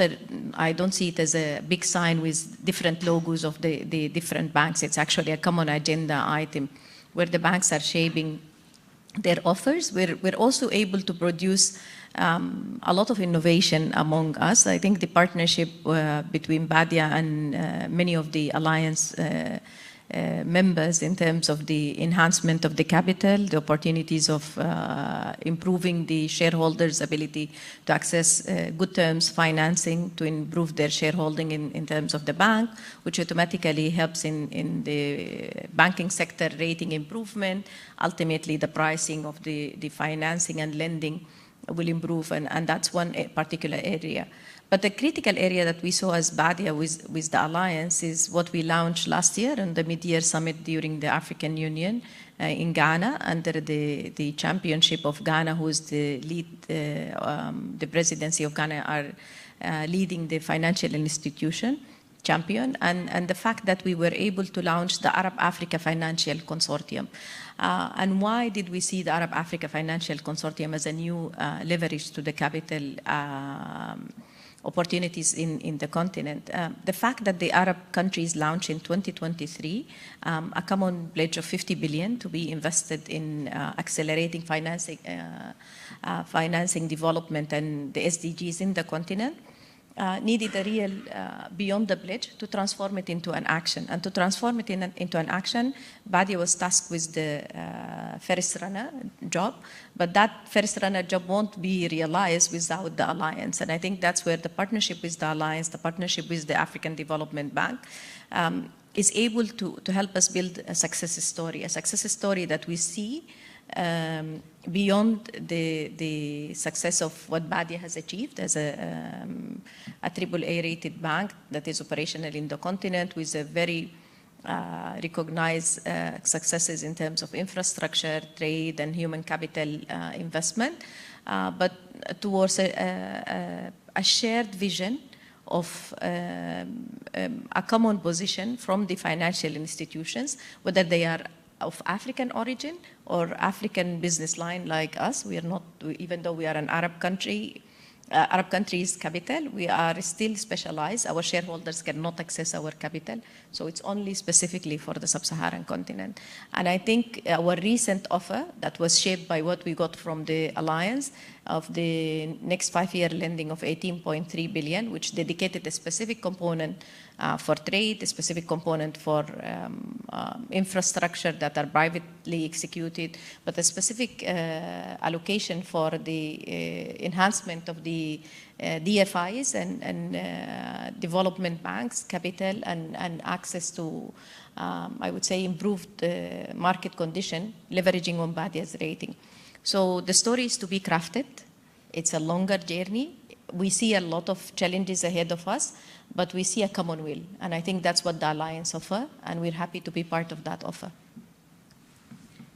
I don't see it as a big sign with different logos of the different banks. It's actually a common agenda item where the banks are shaping their offers. We're also able to produce a lot of innovation among us. I think the partnership between BADIA and many of the alliance members in terms of the enhancement of the capital, the opportunities of improving the shareholders' ability to access good terms financing to improve their shareholding in terms of the bank, which automatically helps in the banking sector rating improvement. Ultimately, the pricing of the financing and lending will improve, and that's one particular area. But the critical area that we saw as BADIA with the alliance is what we launched last year in the mid-year summit during the African Union in Ghana under the championship of Ghana, who is the lead, the presidency of Ghana are leading the financial institution champion, and the fact that we were able to launch the Arab Africa Financial Consortium. And why did we see the Arab Africa Financial Consortium as a new leverage to the capital opportunities in the continent? The fact that the Arab countries launched in 2023 a common pledge of 50 billion to be invested in accelerating financing development and the SDGs in the continent, needed a real, beyond the pledge, to transform it into an action. And to transform it into an action, BADIA was tasked with the first runner job, but that first runner job won't be realized without the alliance. And I think that's where the partnership with the alliance, the partnership with the African Development Bank, is able to help us build a success story that we see beyond the success of what BADIA has achieved as a AAA rated bank that is operational in the continent with a very recognized successes in terms of infrastructure, trade, and human capital investment, but towards a shared vision of a common position from the financial institutions, whether they are of African origin or African business line like us. We are not, even though we are an Arab country, Arab country's capital, we are still specialized. Our shareholders cannot access our capital. So it's only specifically for the sub-Saharan continent. And I think our recent offer that was shaped by what we got from the alliance of the next 5-year lending of 18.3 billion, which dedicated a specific component for trade, a specific component for infrastructure that are privately executed, but a specific allocation for the enhancement of the DFIs and development banks, capital, and access to, I would say, improved market condition, leveraging on Badia's rating. So the story is to be crafted. It's a longer journey. We see a lot of challenges ahead of us, but we see a common will. And I think that's what the Alliance offers, and we're happy to be part of that offer.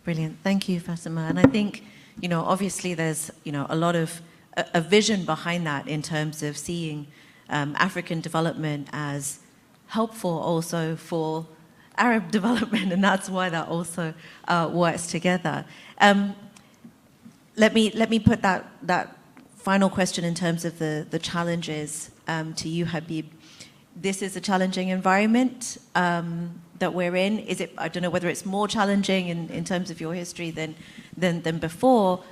Brilliant. Thank you, Fatima. And I think, obviously there's, a lot of a vision behind that in terms of seeing African development as helpful also for Arab development, and that's why that also works together. Let me put that final question in terms of the challenges to you, Habib. This is a challenging environment that we're in. Is it? I don't know whether it's more challenging in terms of your history than before.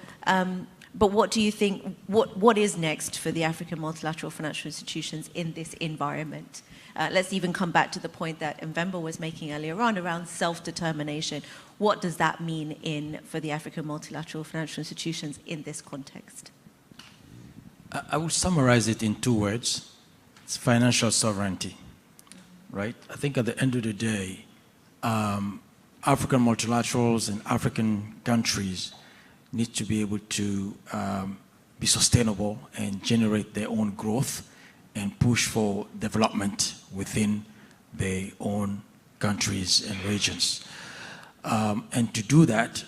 But what do you think? What is next for the African multilateral financial institutions in this environment? Let's even come back to the point that Mvemba was making earlier on around self-determination. What does that mean for the African multilateral financial institutions in this context? I will summarize it in 2 words. It's financial sovereignty, right? I think at the end of the day, African multilaterals and African countries need to be able to be sustainable and generate their own growth and push for development within their own countries and regions. And to do that,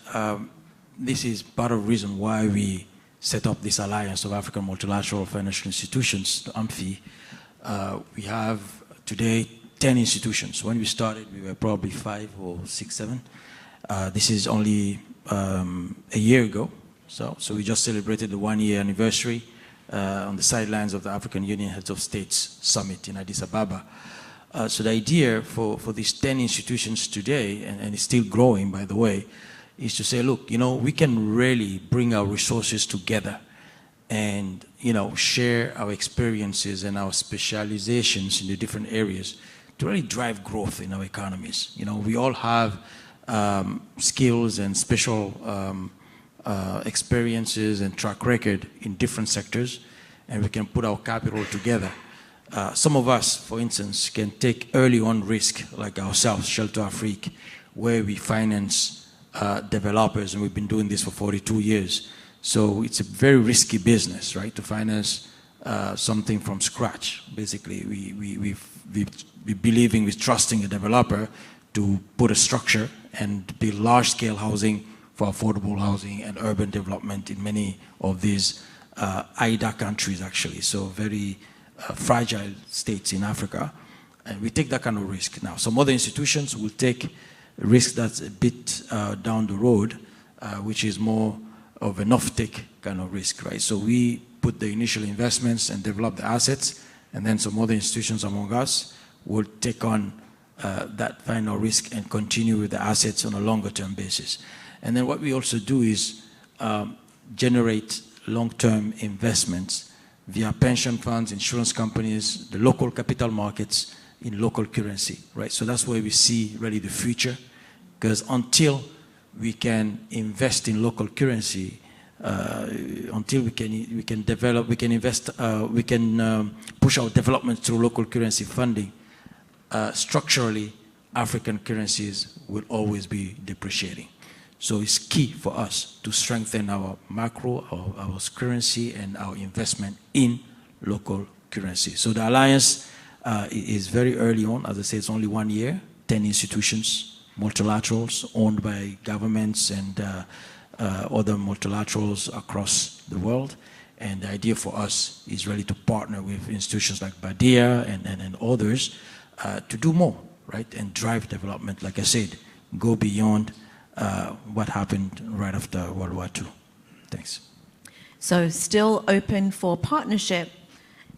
this is part of the reason why we set up this Alliance of African Multilateral Financial Institutions, the AAMFI. We have today 10 institutions. When we started, we were probably 5 or 6, 7. This is only a year ago. So we just celebrated the 1-year anniversary on the sidelines of the African Union Heads of States Summit in Addis Ababa. So the idea for these 10 institutions today, and it's still growing, by the way, is to say, look, we can really bring our resources together and, share our experiences and our specializations in the different areas to really drive growth in our economies. We all have skills and special experiences and track record in different sectors, and we can put our capital together. Some of us, for instance, can take early on risk, like ourselves, Shelter Afrique, where we finance developers, and we've been doing this for 42 years. So it's a very risky business, right, to finance something from scratch. Basically, we believing with trusting a developer to put a structure and build large-scale housing for affordable housing and urban development in many of these IDA countries, actually. So very fragile states in Africa. And we take that kind of risk. Now, some other institutions will take a risk that's a bit down the road, which is more of an off-take kind of risk, right? So we put the initial investments and develop the assets, and then some other institutions among us will take on that final risk and continue with the assets on a longer-term basis. And then what we also do is generate long-term investments via pension funds, insurance companies, the local capital markets in local currency, right? So that's where we see really the future, because until we can invest in local currency, until we can develop, we can invest, we can push our development through local currency funding, structurally, African currencies will always be depreciating. So it's key for us to strengthen our macro, our currency, and our investment in local currency. So the alliance is very early on. As I say, it's only 1 year, 10 institutions, multilaterals owned by governments and other multilaterals across the world. And the idea for us is really to partner with institutions like Badia and others to do more, right? And drive development, like I said, go beyond what happened right after World War II. Thanks. So still open for partnership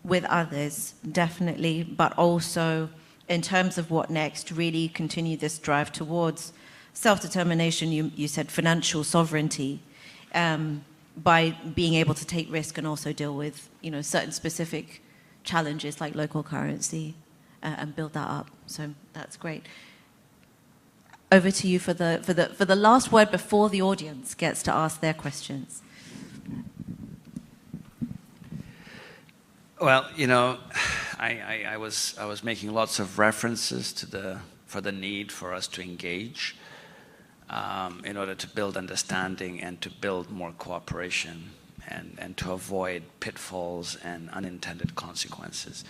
with others, definitely, but also in terms of what next, really continue this drive towards self-determination. You said financial sovereignty, by being able to take risk and also deal with, certain specific challenges like local currency, and build that up. So that's great. Over to you for the last word before the audience gets to ask their questions. Well, I was making lots of references to the need for us to engage in order to build understanding and to build more cooperation and to avoid pitfalls and unintended consequences.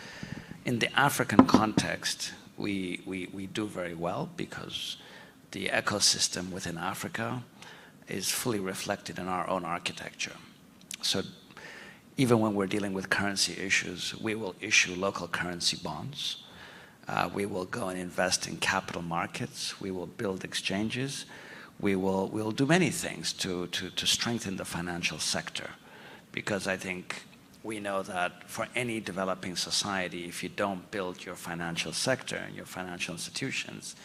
In the African context, we do very well because the ecosystem within Africa is fully reflected in our own architecture. So even when we're dealing with currency issues, we will issue local currency bonds. We will go and invest in capital markets. We will build exchanges. We'll do many things to strengthen the financial sector, because I think we know that for any developing society, if you don't build your financial sector and your financial institutions,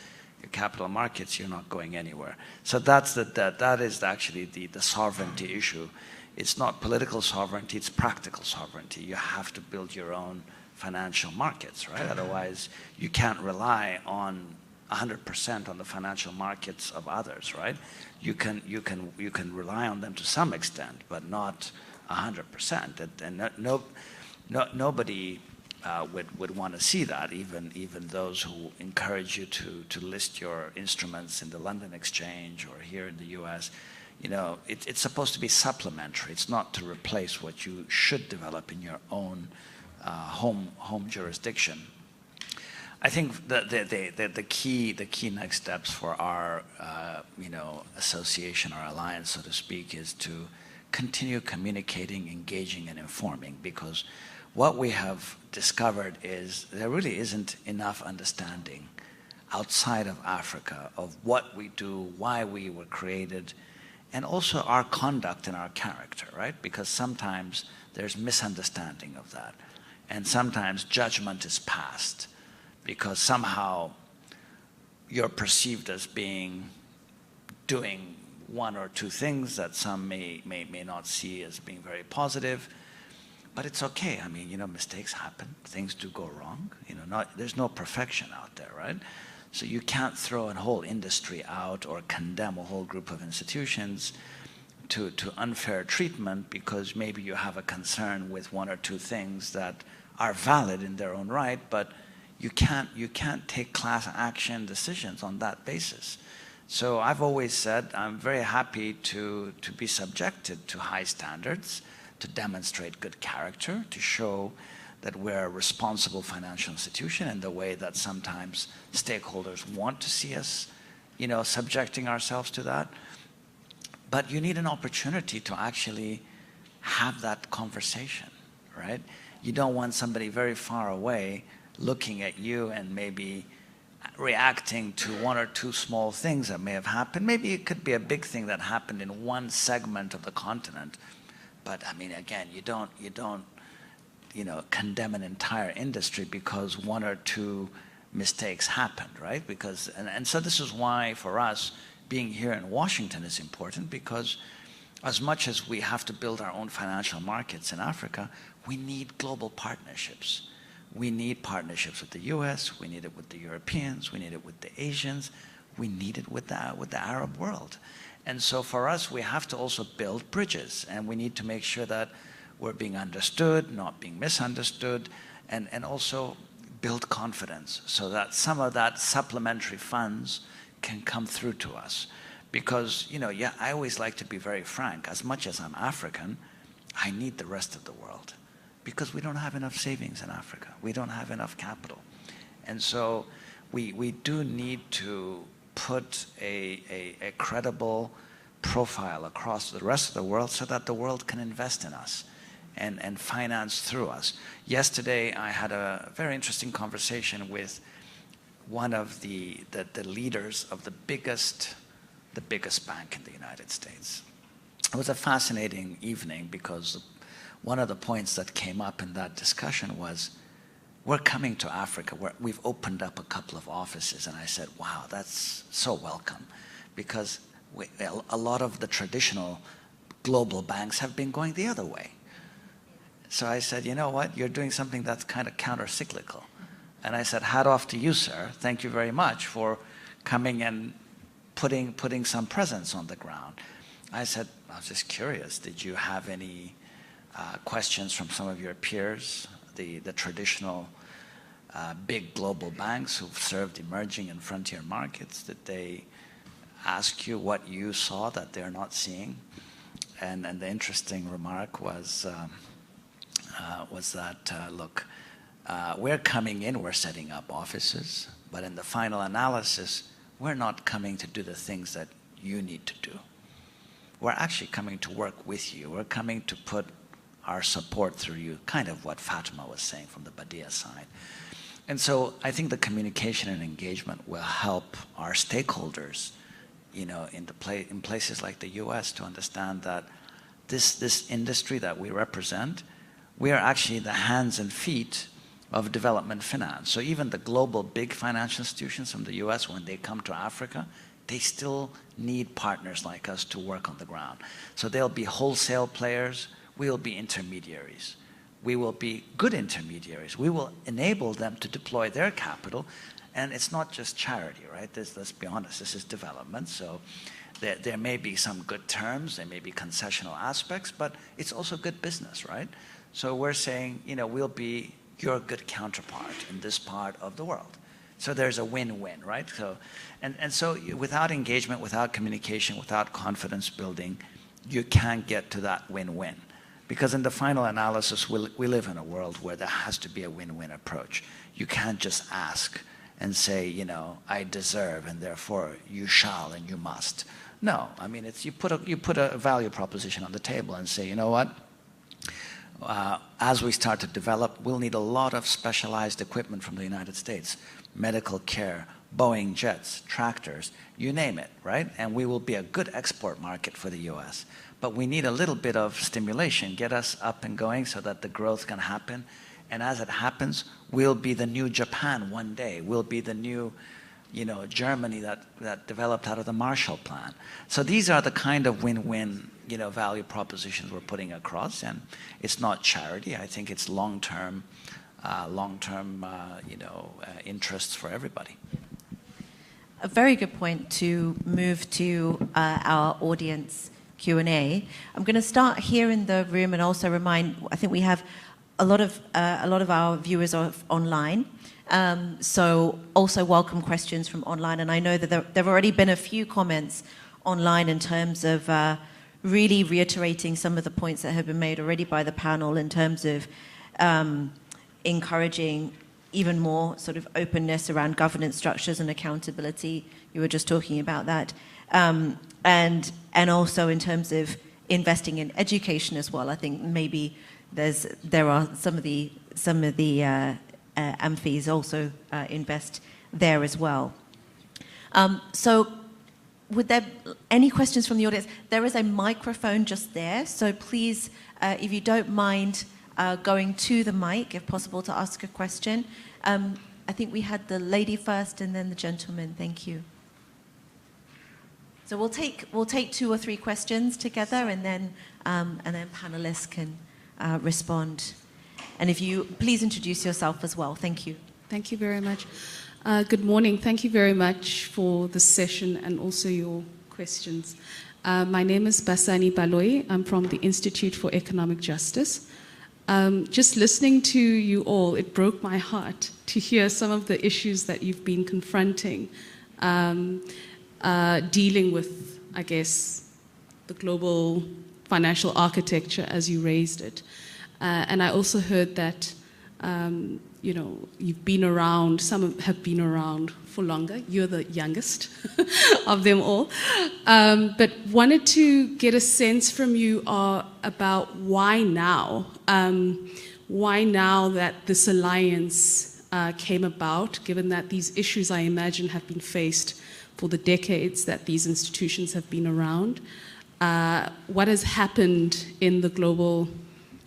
your capital markets, you're not going anywhere. So that is actually the sovereignty issue. It's not political sovereignty, it's practical sovereignty. You have to build your own financial markets, right? Otherwise, you can't rely on 100% on the financial markets of others, right? You can rely on them to some extent, but not 100%. And nobody would want to see that, even those who encourage you to list your instruments in the London Exchange or here in the US. It's supposed to be supplementary. It's not to replace what you should develop in your own home jurisdiction. I think the key next steps for our association, our alliance, so to speak, is to continue communicating, engaging, and informing, because what we have discovered is there really isn't enough understanding outside of Africa of what we do, why we were created, and also our conduct and our character, right? Because sometimes there's misunderstanding of that. And sometimes judgment is passed because somehow you're perceived as doing one or two things that some may not see as being very positive. But it's okay. I mean, mistakes happen. Things do go wrong. There's no perfection out there, right? So you can't throw a whole industry out or condemn a whole group of institutions to unfair treatment because maybe you have a concern with one or two things that are valid in their own right, but you can't take class action decisions on that basis. So I've always said I'm very happy to be subjected to high standards, to demonstrate good character, to show that we're a responsible financial institution in the way that sometimes stakeholders want to see us, subjecting ourselves to that. But you need an opportunity to actually have that conversation, right? You don't want somebody very far away looking at you and maybe reacting to one or two small things that may have happened. Maybe it could be a big thing that happened in one segment of the continent. But I mean, again, you don't condemn an entire industry because one or two mistakes happened, right? Because and so this is why for us being here in Washington is important, because as much as we have to build our own financial markets in Africa, we need global partnerships. We need partnerships with the US, we need it with the Europeans, we need it with the Asians, we need it with the Arab world. And so for us, we have to also build bridges, and we need to make sure that we're being understood, not being misunderstood, and also build confidence so that some of that supplementary funds can come through to us. Because, I always like to be very frank. As much as I'm African, I need the rest of the world because we don't have enough savings in Africa. We don't have enough capital. And so we do need to put a credible profile across the rest of the world so that the world can invest in us and finance through us. Yesterday, I had a very interesting conversation with one of the leaders of the biggest the biggest bank in the United States. It was a fascinating evening because one of the points that came up in that discussion was, we're coming to Africa. We've opened up a couple of offices. And I said, wow, that's so welcome. Because a lot of the traditional global banks have been going the other way. So I said, you know what? You're doing something that's kind of counter-cyclical. And I said, hat off to you, sir. Thank you very much for coming and putting some presence on the ground. I said, I was just curious. Did you have any questions from some of your peers, the traditional big global banks who've served emerging and frontier markets? Did they ask you what you saw that they're not seeing? And the interesting remark was that, look, we're coming in, we're setting up offices, but in the final analysis, we're not coming to do the things that you need to do. We're actually coming to work with you. We're coming to put our support through you, kind of what Fatima was saying from the Badia side. And so I think the communication and engagement will help our stakeholders, you know, in places like the US to understand that this industry that we represent, we are actually the hands and feet of development finance. So even the global big financial institutions from the US, when they come to Africa, they still need partners like us to work on the ground. So they'll be wholesale players, we'll be intermediaries. We will be good intermediaries. We will enable them to deploy their capital. And it's not just charity, right? Let's be honest, this is development. So there may be some good terms, there may be concessional aspects, but it's also good business, right? So we're saying, you know, we'll be your good counterpart in this part of the world. So there's a win-win, right? So, and so without engagement, without communication, without confidence building, you can't get to that win-win. Because in the final analysis, we live in a world where there has to be a win-win approach. You can't just ask and say, you know, I deserve and therefore you shall and you must. No, I mean, it's you put a value proposition on the table and say, you know what? As we start to develop, we'll need a lot of specialized equipment from the United States, medical care, Boeing jets, tractors, you name it, right? And we will be a good export market for the US. But we need a little bit of stimulation, get us up and going so that the growth can happen. And as it happens, we'll be the new Japan one day. We'll be the new, you know, Germany that developed out of the Marshall Plan. So these are the kind of win-win, you know, value propositions we're putting across. And it's not charity. I think it's long-term, you know, interests for everybody. A very good point to move to our audience Q&A. I'm going to start here in the room and also remind, I think we have a lot of our viewers are online. So also welcome questions from online. And I know that there have already been a few comments online in terms of really reiterating some of the points that have been made already by the panel in terms of encouraging even more sort of openness around governance structures and accountability. You were just talking about that. And also in terms of investing in education as well. I think maybe there are some of the AAMFIs also invest there as well. So would there any questions from the audience? There is a microphone just there, so please, if you don't mind going to the mic, if possible, to ask a question. I think we had the lady first and then the gentleman. Thank you. So we'll take 2 or 3 questions together, and then panelists can respond. And if you please introduce yourself as well. Thank you. Thank you very much. Good morning. Thank you very much for the session and also your questions. My name is Basani Baloyi. I'm from the Institute for Economic Justice. Just listening to you all, it broke my heart to hear some of the issues that you've been confronting, dealing with, I guess, the global financial architecture as you raised it. And I also heard that, you know, you've been around, some have been around for longer. You're the youngest of them all. But wanted to get a sense from you about why now? Why now that this alliance came about, given that these issues, I imagine, have been faced for the decades that these institutions have been around. What has happened in the global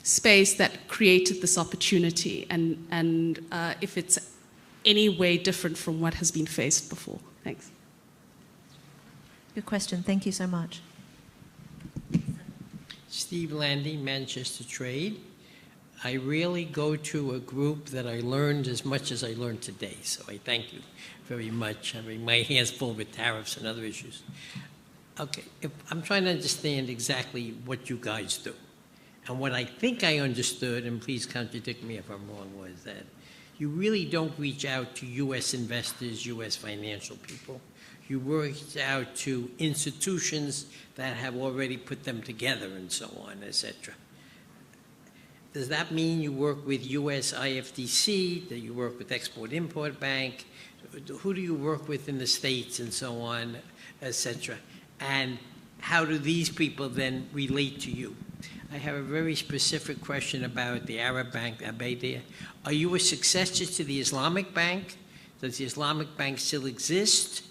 space that created this opportunity, and if it's any way different from what has been faced before? Thanks. Good question. Thank you so much. Steve Landy, Manchester Trade. I rarely go to a group that I learned as much as I learned today, so I thank you very much. I mean, my hands full with tariffs and other issues. Okay, I'm trying to understand exactly what you guys do. And what I think I understood, and please contradict me if I'm wrong, was that you really don't reach out to U.S. investors, U.S. financial people. You reach out to institutions that have already put them together and so on, etc. Does that mean you work with U.S. IFDC, that you work with Export-Import Bank? Who do you work with in the States and so on, etc.? And how do these people then relate to you? I have a very specific question about the Arab Bank, Abadia. Are you a successor to the Islamic Bank? Does the Islamic Bank still exist?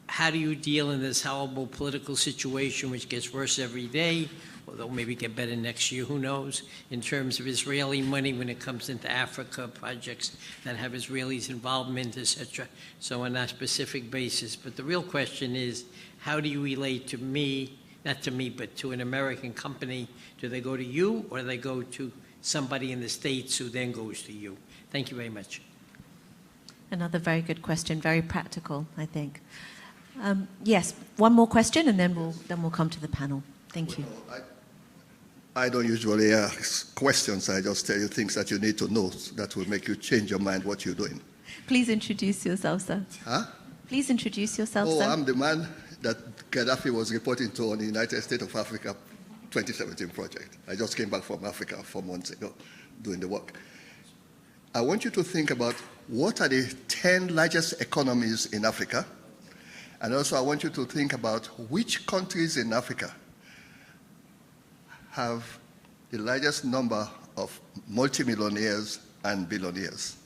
How do you deal in this horrible political situation, which gets worse every day, although maybe get better next year, who knows, in terms of Israeli money when it comes into Africa, projects that have Israelis' involvement, etc. So on that specific basis. But the real question is, how do you relate to me, not to me, but to an American company? Do they go to you, or do they go to somebody in the States who then goes to you? Thank you very much. Another very good question, very practical, I think. Yes, one more question, and then we'll come to the panel. Thank you. I don't usually ask questions. I just tell you things that you need to know that will make you change your mind what you're doing. Please introduce yourself, sir. Huh? Please introduce yourself, sir. I'm the man that Gaddafi was reporting to on the United States of Africa 2017 project. I just came back from Africa 4 months ago doing the work. I want you to think about what are the 10 largest economies in Africa. And also I want you to think about which countries in Africa have the largest number of multimillionaires and billionaires.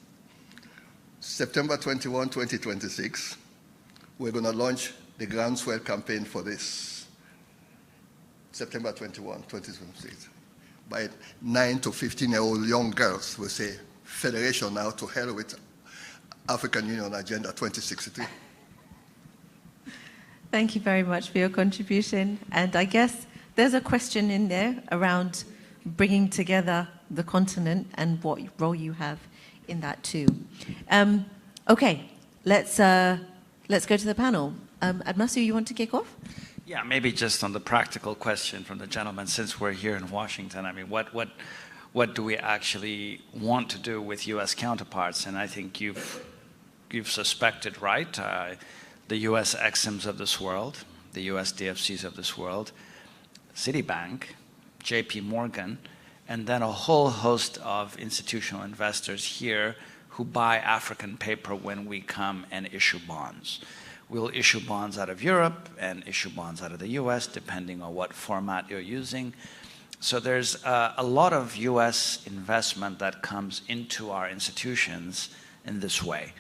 September 21, 2026, we're going to launch the groundswell campaign for this. September 21, 2026. By 9 to 15-year-old young girls will say, Federation now, to hell with African Union Agenda 2063. Thank you very much for your contribution. And I guess there's a question in there around bringing together the continent and what role you have in that too. Okay, let's go to the panel. Admasu, you want to kick off? Yeah, maybe just on the practical question from the gentleman, since we're here in Washington, I mean, what do we actually want to do with U.S. counterparts? And I think you've suspected right. The U.S. Exims of this world, the U.S. DFCs of this world, Citibank, JP Morgan, and then a whole host of institutional investors here who buy African paper when we come and issue bonds. We'll issue bonds out of Europe and issue bonds out of the U.S., depending on what format you're using. So there's a lot of U.S. investment that comes into our institutions in this way.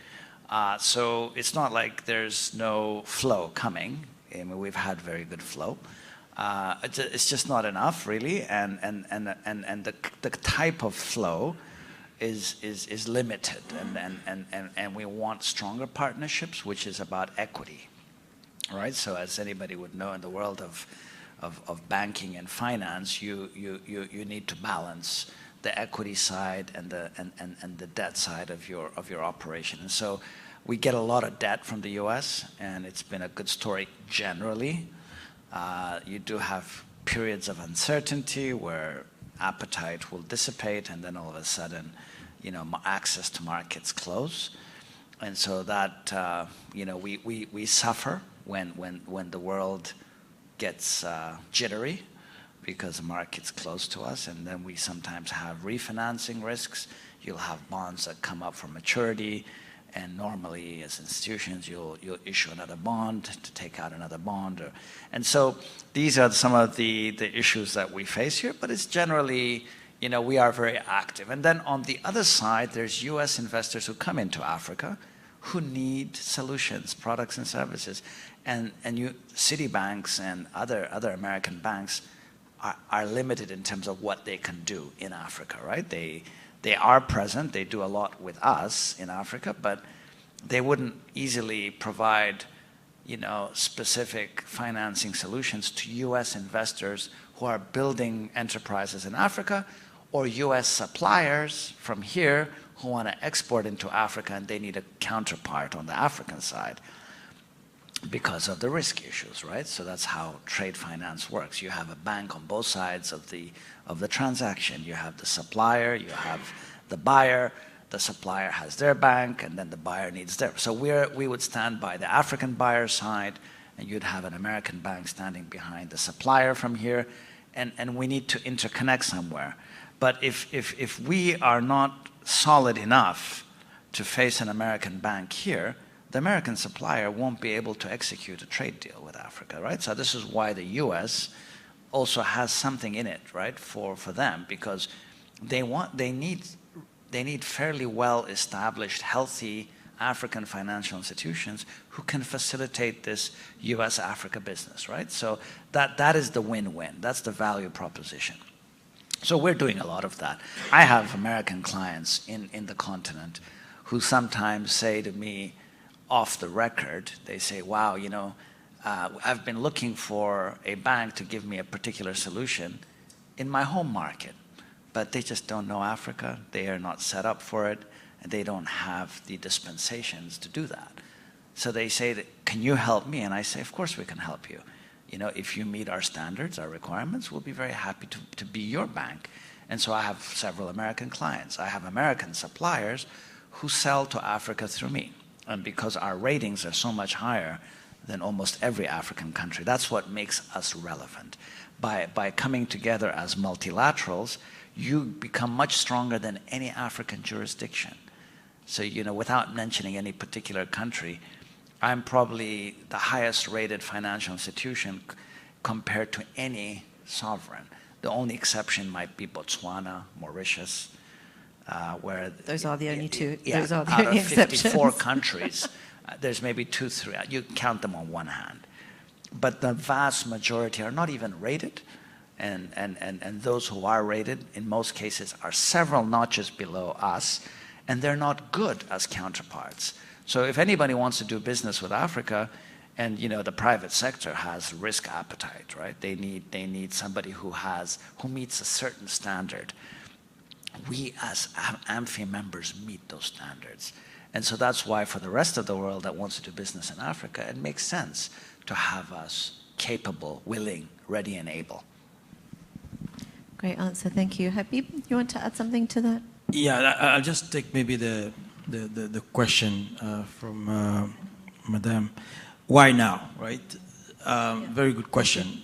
So it's not like there's no flow coming. I mean, we've had very good flow. It's just not enough, really, and the type of flow is limited, and we want stronger partnerships, which is about equity, right? So as anybody would know, in the world of banking and finance, you need to balance the equity side and the debt side of your operation. And so we get a lot of debt from the U.S., and it's been a good story generally. You do have periods of uncertainty where appetite will dissipate, and then all of a sudden, access to markets close. And so that, we suffer when the world gets jittery, because the market's close to us, and then we sometimes have refinancing risks. You'll have bonds that come up for maturity, and normally as institutions you'll issue another bond to take out another bond. And so these are some of the issues that we face here, but it's generally, we are very active. And then on the other side, there's US investors who come into Africa who need solutions, products and services. And Citibanks and other American banks are limited in terms of what they can do in Africa, right? They are present, they do a lot with us in Africa, but they wouldn't easily provide, specific financing solutions to US investors who are building enterprises in Africa, or US suppliers from here who want to export into Africa and they need a counterpart on the African side because of the risk issues, right? So that's how trade finance works. You have a bank on both sides of the transaction. You have the supplier, you have the buyer, the supplier has their bank, and then the buyer needs their. So we would stand by the African buyer side, and you'd have an American bank standing behind the supplier from here, and we need to interconnect somewhere. But if we are not solid enough to face an American bank here, the American supplier won't be able to execute a trade deal with Africa, right? So this is why the US also has something in it, right, for them, because they need fairly well-established, healthy African financial institutions who can facilitate this US-Africa business, right? So that is the win-win. That's the value proposition. So we're doing a lot of that. I have American clients in the continent who sometimes say to me, off the record, they say, wow, I've been looking for a bank to give me a particular solution in my home market, but they just don't know Africa. They are not set up for it, and they don't have the dispensations to do that. So they say, can you help me? And I say, of course we can help you. If you meet our standards, our requirements, we'll be very happy to be your bank. And so I have several American clients. I have American suppliers who sell to Africa through me. And because our ratings are so much higher than almost every African country, that's what makes us relevant. By coming together as multilaterals, you become much stronger than any African jurisdiction. So, without mentioning any particular country, I'm probably the highest rated financial institution compared to any sovereign. The only exception might be Botswana, Mauritius, where those are the only two. Yeah, those are the out only of 54 exceptions. countries, there's maybe 2, 3. You count them on one hand, but the vast majority are not even rated, and those who are rated, in most cases, are several notches below us, and they're not good as counterparts. So if anybody wants to do business with Africa, and the private sector has risk appetite, right? They need somebody who meets a certain standard. We as AAMFI members meet those standards. And so that's why for the rest of the world that wants to do business in Africa, it makes sense to have us capable, willing, ready, and able. Great answer, thank you. Habib, you want to add something to that? Yeah, I'll just take maybe the question from Madame. Why now, right? Very good question.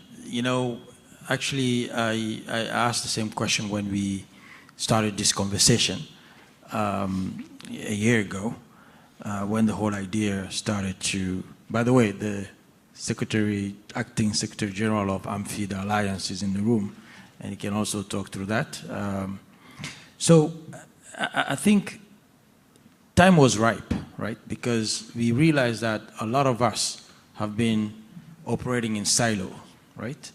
Actually, I asked the same question when we started this conversation a year ago, when the whole idea started to. By the way, the acting Secretary General of AMFI, the Alliance, is in the room, and he can also talk through that. So I think time was ripe, right? Because we realized that a lot of us have been operating in silo, right?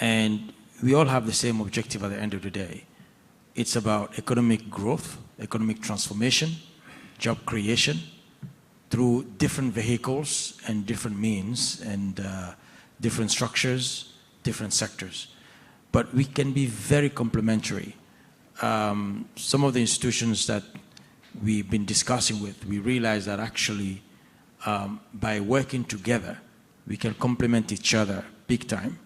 And we all have the same objective at the end of the day. It's about economic growth, economic transformation, job creation through different vehicles and different means and different structures, different sectors. But we can be very complementary. Some of the institutions that we've been discussing with, we realize that actually by working together, we can complement each other big time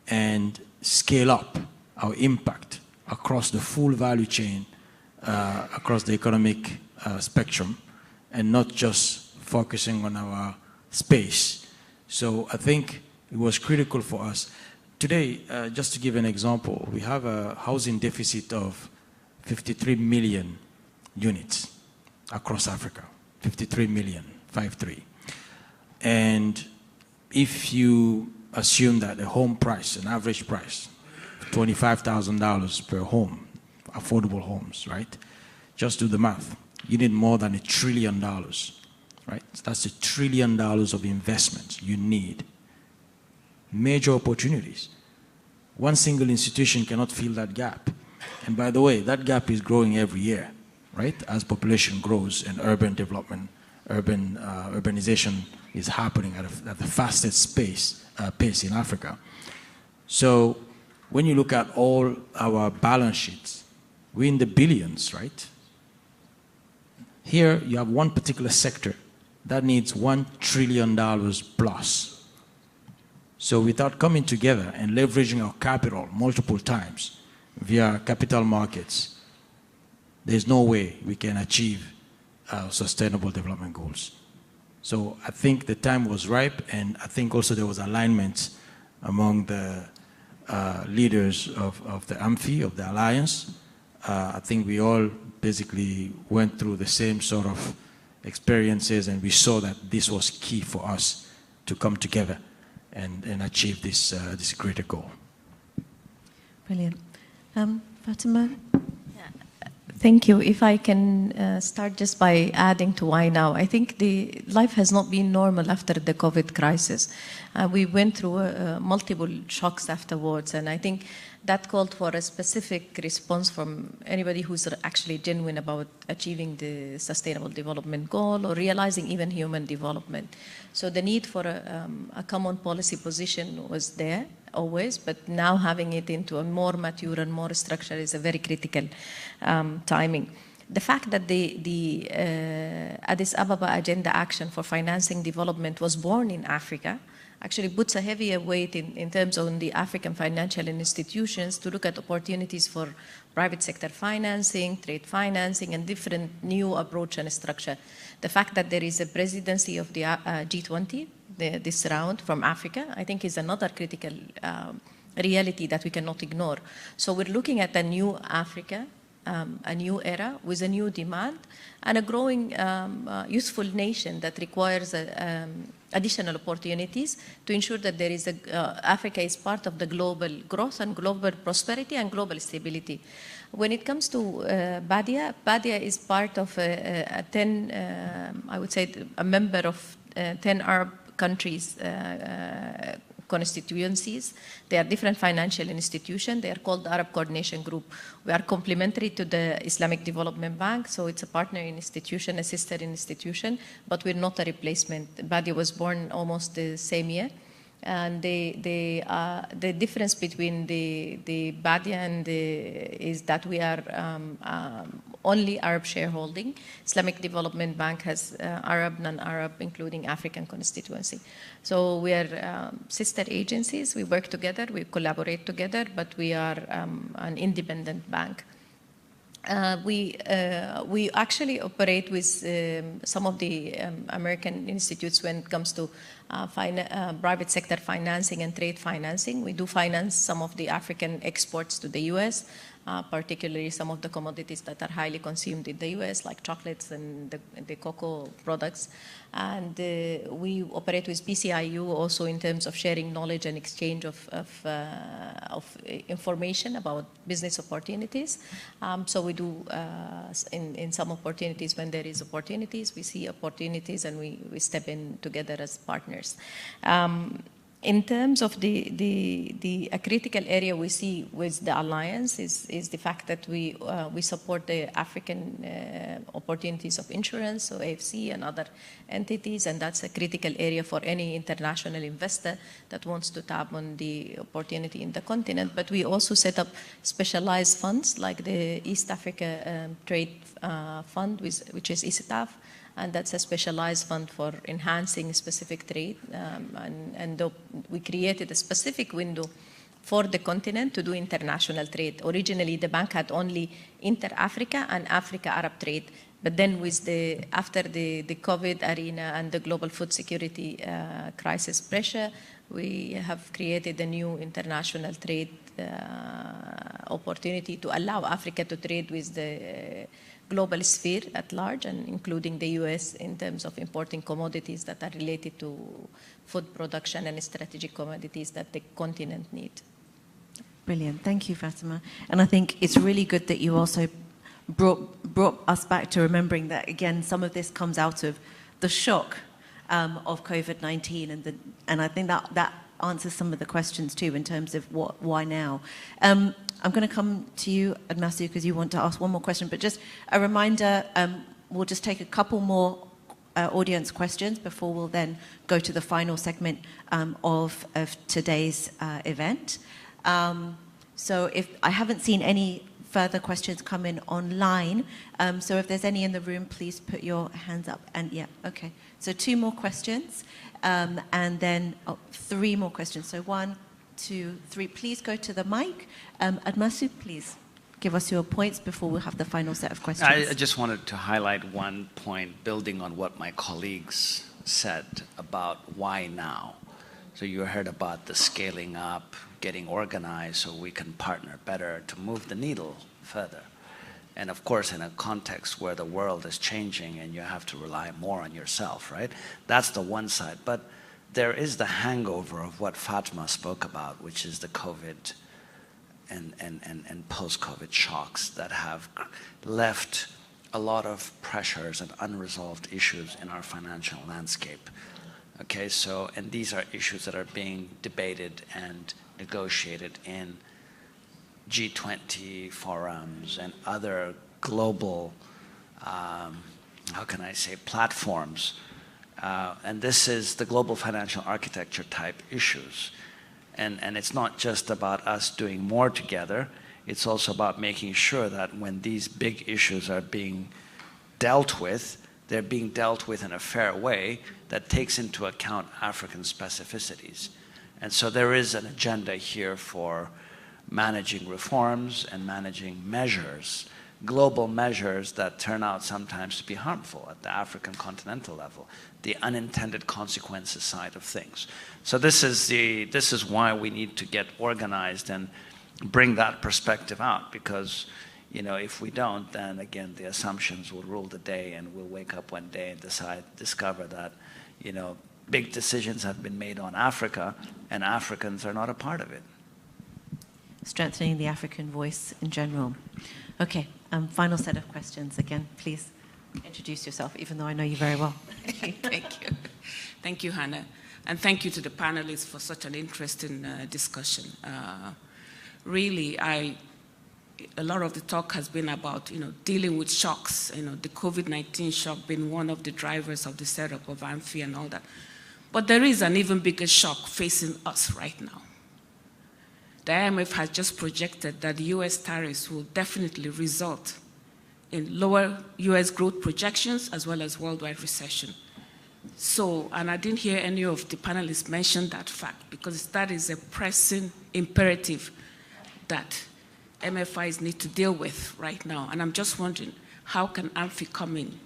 and scale up our impact across the full value chain, across the economic spectrum, and not just focusing on our space. So I think it was critical for us. Today, just to give an example, we have a housing deficit of 53 million units across Africa, 53 million, 5-3. And if you assume that a home price, an average price, $25,000 per home, affordable homes, right? Just do the math. You need more than $1 trillion, right? That's $1 trillion of investment you need. Major opportunities. One single institution cannot fill that gap. And by the way, that gap is growing every year, right? As population grows and urban development, urbanization is happening at the fastest pace in Africa. So when you look at all our balance sheets, we're in the billions, right? Here you have one particular sector that needs $1 trillion plus. So without coming together and leveraging our capital multiple times via capital markets, there's no way we can achieve our sustainable development goals. So I think the time was ripe, and I think also there was alignment among the leaders of the AAMFI, of the Alliance. I think we all basically went through the same sort of experiences, and we saw that this was key for us to come together and achieve this greater goal. Brilliant. Fatima? Thank you. If I can start just by adding to why now. I think life has not been normal after the COVID crisis. We went through multiple shocks afterwards, and I think that called for a specific response from anybody who's actually genuine about achieving the Sustainable Development Goal or realizing even human development. So the need for a common policy position was there always, but now having it into a more mature and more structured is a very critical timing. The fact that the Addis Ababa Agenda Action for Financing Development was born in Africa actually puts a heavier weight in terms of the African financial institutions to look at opportunities for private sector financing, trade financing, and different new approach and structure. The fact that there is a presidency of the G20, this round from Africa, I think is another critical reality that we cannot ignore. So we're looking at a new Africa, a new era with a new demand and a growing useful nation that requires additional opportunities to ensure that there is Africa is part of the global growth and global prosperity and global stability. When it comes to Badia is part of a 10, I would say, a member of 10 Arab countries constituencies. They are different financial institutions. They are called the Arab Coordination Group. We are complementary to the Islamic Development Bank, so it's a partner institution, a sister institution, but we're not a replacement. Badia was born almost the same year. And the difference between the Badia and is that we are only Arab shareholding. Islamic Development Bank has Arab, non-Arab, including African constituency. So we are sister agencies. We work together, we collaborate together, but we are an independent bank. We actually operate with some of the American institutes when it comes to private sector financing and trade financing. We do finance some of the African exports to the US, particularly some of the commodities that are highly consumed in the US, like chocolates and the cocoa products. And we operate with PCIU also in terms of sharing knowledge and exchange of information about business opportunities. So we do, in some opportunities, when there is opportunities, we see opportunities and we step in together as partners. In terms of a critical area we see with the alliance is the fact that we support the African opportunities of insurance, so AFC and other entities, and that's a critical area for any international investor that wants to tap on the opportunity in the continent. But we also set up specialized funds like the East Africa Trade Fund, which is ISTAF. And that's a specialized fund for enhancing specific trade. And we created a specific window for the continent to do international trade. Originally, the bank had only inter-Africa and Africa-Arab trade. But then after the COVID arena and the global food security crisis pressure, we have created a new international trade opportunity to allow Africa to trade with the global sphere at large, and including the US in terms of importing commodities that are related to food production and strategic commodities that the continent needs. Brilliant. Thank you, Fatima. And I think it's really good that you also brought us back to remembering that, again, some of this comes out of the shock of COVID-19, and I think that answers some of the questions too in terms of why now. I'm going to come to you, Admasu, because you want to ask one more question, but just a reminder, we'll just take a couple more audience questions before we'll then go to the final segment of today's event. So if I haven't seen any further questions come in online, so if there's any in the room, please put your hands up. And yeah, okay. So 2 more questions, and then 3 more questions. So 1, 2, 3. Please go to the mic. Admasu, please give us your points before we'll have the final set of questions. I just wanted to highlight one point, building on what my colleagues said about why now. So you heard about the scaling up, getting organized so we can partner better to move the needle further. And of course, in a context where the world is changing and you have to rely more on yourself, right? That's the one side. But there is the hangover of what Fatma spoke about, which is the COVID and post-COVID shocks that have left a lot of pressures and unresolved issues in our financial landscape. Okay, so, and these are issues that are being debated and negotiated in G20 forums and other global, how can I say, platforms. And this is the global financial architecture type issues. And it's not just about us doing more together, it's also about making sure that when these big issues are being dealt with, they're being dealt with in a fair way that takes into account African specificities. And so there is an agenda here for managing reforms and managing measures, global measures that turn out sometimes to be harmful at the African continental level, the unintended consequences side of things. So this is why we need to get organized and bring that perspective out, because if we don't, then again the assumptions will rule the day, and we'll wake up one day and discover that big decisions have been made on Africa and Africans are not a part of it. Strengthening the African voice in general. Okay, final set of questions. Again, please introduce yourself, even though I know you very well. Thank you. Thank you, Hannah. And thank you to the panelists for such an interesting discussion. Really, a lot of the talk has been about, dealing with shocks, the COVID-19 shock being one of the drivers of the setup of AAMFI and all that. But there is an even bigger shock facing us right now. The IMF has just projected that the US tariffs will definitely result in lower US growth projections as well as worldwide recession. So, and I didn't hear any of the panelists mention that fact, because that is a pressing imperative that MFIs need to deal with right now. And I'm just wondering, how can AAMFI come in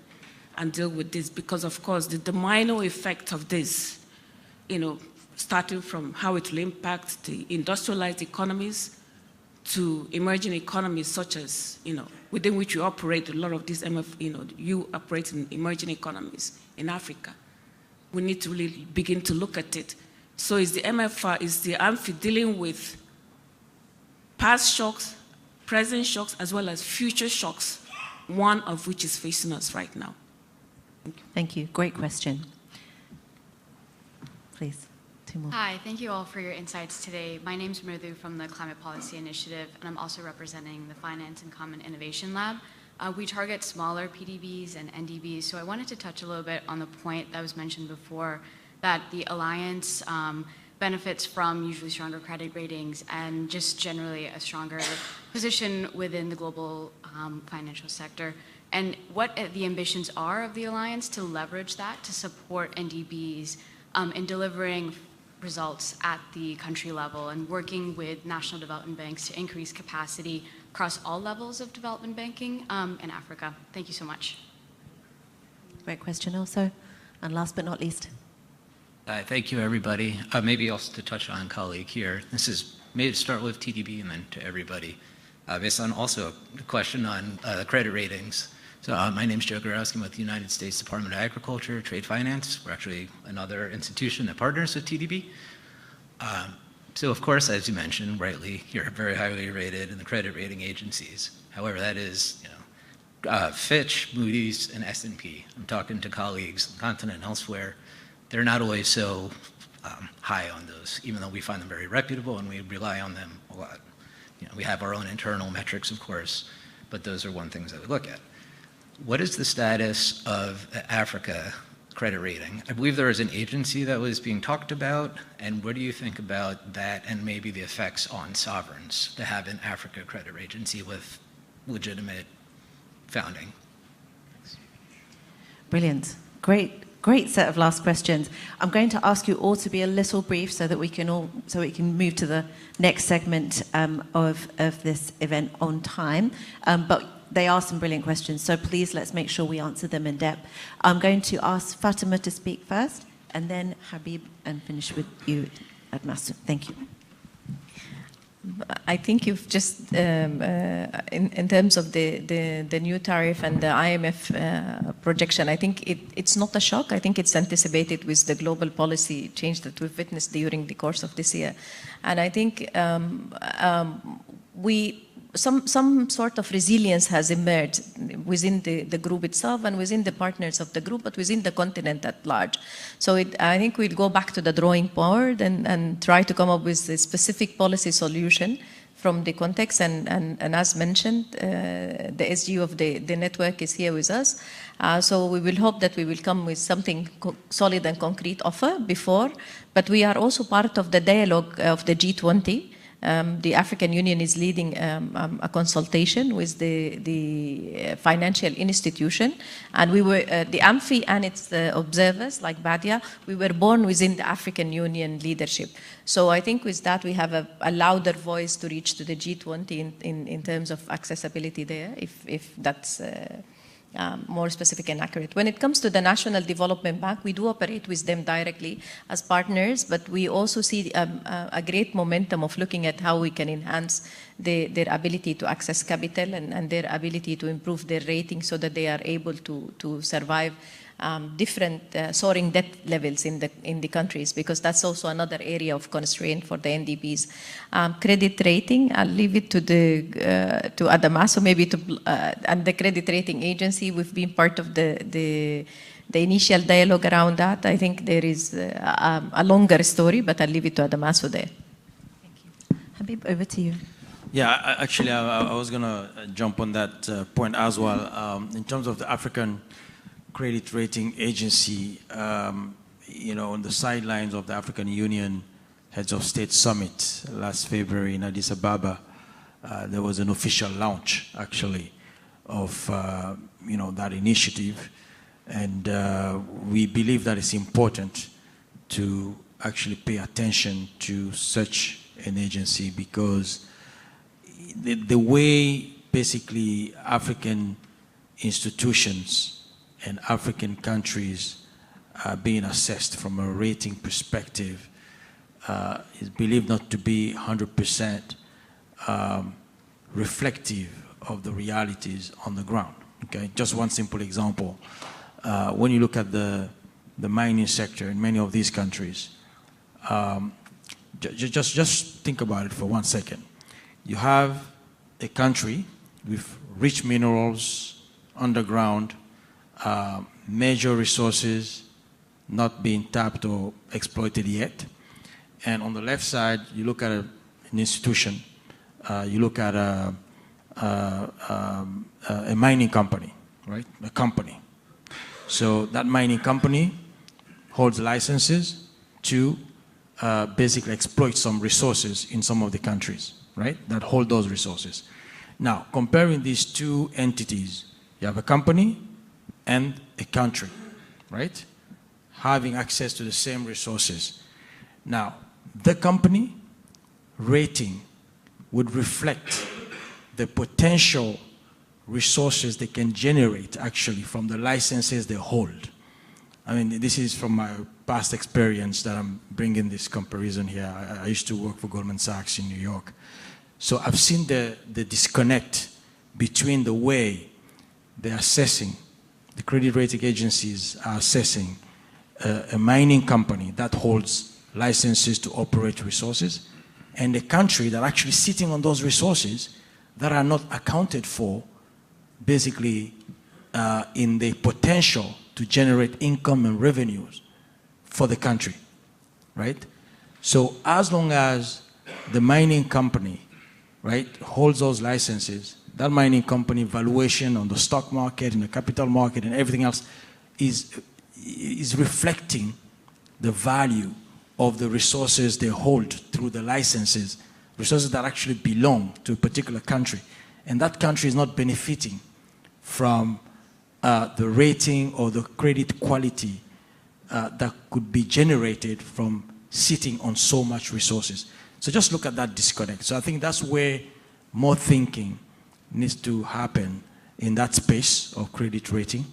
and deal with this? Because of course, the domino effect of this, starting from how it will impact the industrialized economies to emerging economies such as, within which you operate, a lot of these you operate in emerging economies in Africa. We need to really begin to look at it. So is the AAMFI dealing with past shocks, present shocks, as well as future shocks, one of which is facing us right now? Thank you. Great question. Please, 2 more. Hi, thank you all for your insights today. My name is Mridhu from the Climate Policy Initiative, and I'm also representing the Finance and Common Innovation Lab. We target smaller PDBs and NDBs, so I wanted to touch a little bit on the point that was mentioned before, that the Alliance benefits from usually stronger credit ratings and just generally a stronger position within the global financial sector. And what the ambitions are of the Alliance to leverage that to support NDBs in delivering results at the country level and working with national development banks to increase capacity across all levels of development banking in Africa. Thank you so much. Great question also. And last but not least. Thank you, everybody. Maybe also to touch on colleague here. This is maybe to start with TDB and then to everybody. Based on also a question on the credit ratings. So my name is Joe Gorowski. I'm with the United States Department of Agriculture, Trade Finance. We're actually another institution that partners with TDB. So of course, as you mentioned, rightly, you're very highly rated in the credit rating agencies. However, that is, Fitch, Moody's, and S&P. I'm talking to colleagues on the continent and elsewhere. They're not always so high on those, even though we find them very reputable and we rely on them a lot. You know, we have our own internal metrics, of course, but those are one things that we look at. What is the status of Africa credit rating? I believe there is an agency that was being talked about, and what do you think about that and maybe the effects on sovereigns to have an Africa credit agency with legitimate founding? Brilliant. Great set of last questions. I'm going to ask you all to be a little brief so that we can move to the next segment of this event on time. But they are some brilliant questions, so please let's make sure we answer them in depth. I'm going to ask Fatima to speak first, and then Habib, and finish with you, Admasu. Thank you. I think you've just, in terms of the new tariff and the IMF projection, I think it's not a shock. I think it's anticipated with the global policy change that we've witnessed during the course of this year. And I think some sort of resilience has emerged within the group itself and within the partners of the group, but within the continent at large. So I think we'll go back to the drawing board and try to come up with a specific policy solution from the context. And as mentioned, the SGU of the network is here with us. So we will hope that we will come with something solid and concrete offer before. But we are also part of the dialogue of the G20. The African Union is leading a consultation with the financial institution, and we were the AAMFI and its observers, like Badia, we were born within the African Union leadership. So I think with that we have a louder voice to reach to the G20 in terms of accessibility there, if that's more specific and accurate. When it comes to the National Development Bank, we do operate with them directly as partners, but we also see a great momentum of looking at how we can enhance their ability to access capital and their ability to improve their rating so that they are able to survive different soaring debt levels in the countries, because that's also another area of constraint for the NDBs. Credit rating, I'll leave it to Adamaso maybe and the credit rating agency. We've been part of the initial dialogue around that. I think there is a longer story, but I'll leave it to Adamaso there. Thank you. Habib, over to you. Yeah, actually, I was going to jump on that point as well. In terms of the African Credit Rating Agency, you know, on the sidelines of the African Union Heads of State Summit last February in Addis Ababa, there was an official launch, actually, of, you know, that initiative. And we believe that it's important to actually pay attention to such an agency, because the way basically African institutions and African countries are being assessed from a rating perspective is believed not to be 100% reflective of the realities on the ground. Okay, just one simple example. When you look at the mining sector in many of these countries, just think about it for 1 second. You have a country with rich minerals underground, major resources not being tapped or exploited yet. And on the left side, you look at an institution, you look at a mining company, right? A company. So that mining company holds licenses to basically exploit some resources in some of the countries, right? That hold those resources. Now, comparing these two entities, you have a company and a country, right? Having access to the same resources. Now, the company rating would reflect the potential resources they can generate actually from the licenses they hold. I mean, this is from my past experience that I'm bringing this comparison here. I used to work for Goldman Sachs in New York. So I've seen the disconnect between the way they're assessing, the credit rating agencies are assessing a mining company that holds licenses to operate resources, and a country that actually sitting on those resources that are not accounted for basically in the potential to generate income and revenues for the country, right? So as long as the mining company, right, holds those licenses, that mining company valuation on the stock market and the capital market and everything else is reflecting the value of the resources they hold through the licenses, resources that actually belong to a particular country. And that country is not benefiting from the rating or the credit quality that could be generated from sitting on so much resources. So just look at that disconnect. So I think that's where more thinking needs to happen in that space of credit rating,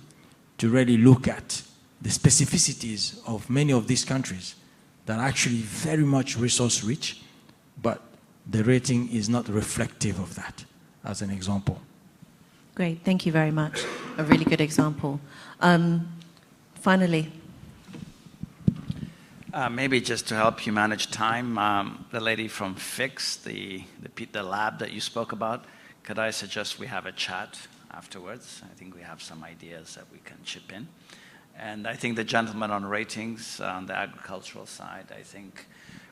to really look at the specificities of many of these countries that are actually very much resource rich, but the rating is not reflective of that, as an example. Great, thank you very much. A really good example. Finally. Maybe just to help you manage time, the lady from FIX, the lab that you spoke about, could I suggest we have a chat afterwards? I think we have some ideas that we can chip in. And I think the gentleman on ratings on the agricultural side, I think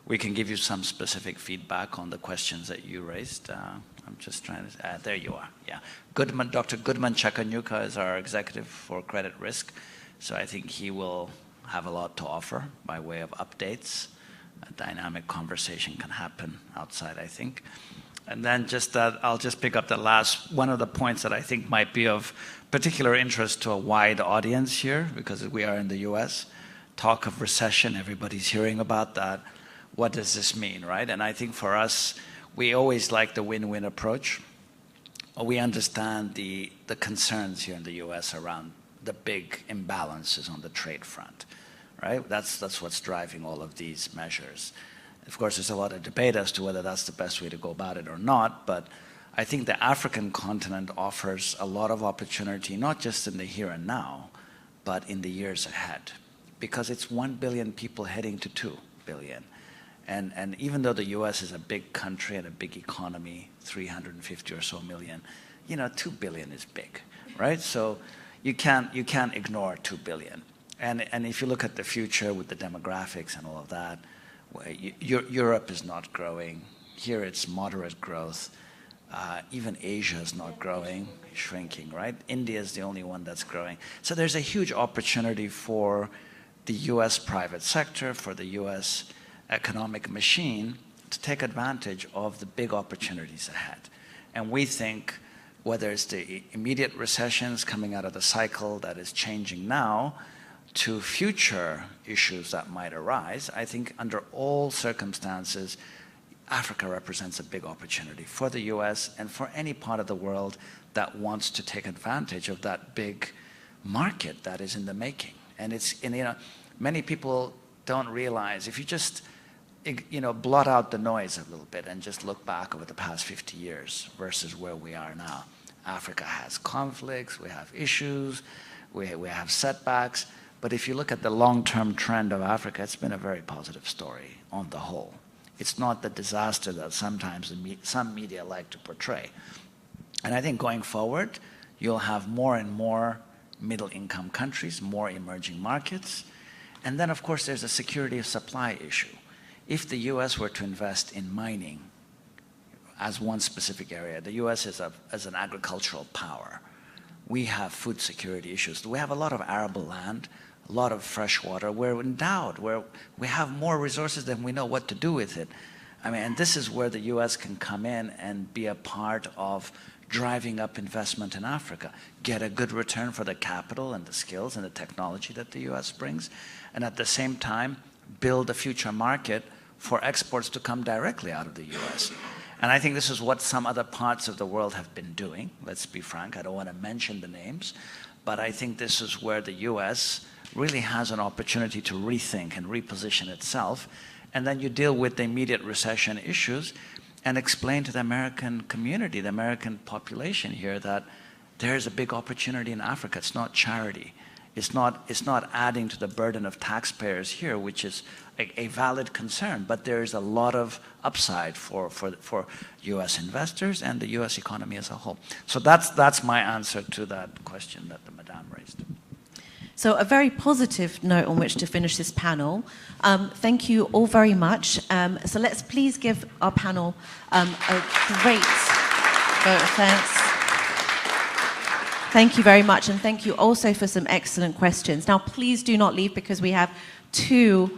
we can give you some specific feedback on the questions that you raised. I'm just trying to, there you are, yeah. Goodman, Dr. Goodman Chakanyuka is our executive for credit risk. So I think he will have a lot to offer by way of updates. A dynamic conversation can happen outside, I think. And then just that, I'll just pick up the last, one of the points that I think might be of particular interest to a wide audience here, because we are in the US. Talk of recession, everybody's hearing about that. What does this mean, right? And I think for us, we always like the win-win approach. We understand the concerns here in the US around the big imbalances on the trade front, right? That's what's driving all of these measures. Of course, there's a lot of debate as to whether that's the best way to go about it or not, but I think the African continent offers a lot of opportunity, not just in the here and now, but in the years ahead, because it's 1 billion people heading to 2 billion. And even though the US is a big country and a big economy, 350 or so million, 2 billion is big, right? So you can't ignore 2 billion. And if you look at the future with the demographics and all of that, Europe is not growing. Here it's moderate growth. Even Asia is not growing, shrinking, right? India is the only one that's growing. So there's a huge opportunity for the US private sector, for the US economic machine to take advantage of the big opportunities ahead. And we think whether it's the immediate recessions coming out of the cycle that is changing now to future issues that might arise, I think under all circumstances, Africa represents a big opportunity for the US and for any part of the world that wants to take advantage of that big market that is in the making. And many people don't realize, if you just blot out the noise a little bit and just look back over the past 50 years versus where we are now. Africa has conflicts, we have issues, we have setbacks, but if you look at the long-term trend of Africa, it's been a very positive story on the whole. It's not the disaster that sometimes some media like to portray. And I think going forward, you'll have more and more middle-income countries, more emerging markets, and then of course there's a security of supply issue. If the US were to invest in mining as one specific area, the US is an agricultural power. We have food security issues. We have a lot of arable land, a lot of fresh water. We're endowed, we have more resources than we know what to do with it. And this is where the US can come in and be a part of driving up investment in Africa, get a good return for the capital and the skills and the technology that the US brings, and at the same time, build a future market for exports to come directly out of the US. And I think this is what some other parts of the world have been doing. Let's be frank, I don't want to mention the names, but I think this is where the US really has an opportunity to rethink and reposition itself. And then you deal with the immediate recession issues and explain to the American community, the American population here, that there's a big opportunity in Africa. It's not charity. It's not adding to the burden of taxpayers here, which is a valid concern, but there is a lot of upside for U.S. investors and the U.S. economy as a whole. So that's my answer to that question that the Madame raised. So a very positive note on which to finish this panel. Thank you all very much. So let's please give our panel a great vote of thanks. Thank you very much, and thank you also for some excellent questions. Now, please do not leave, because we have two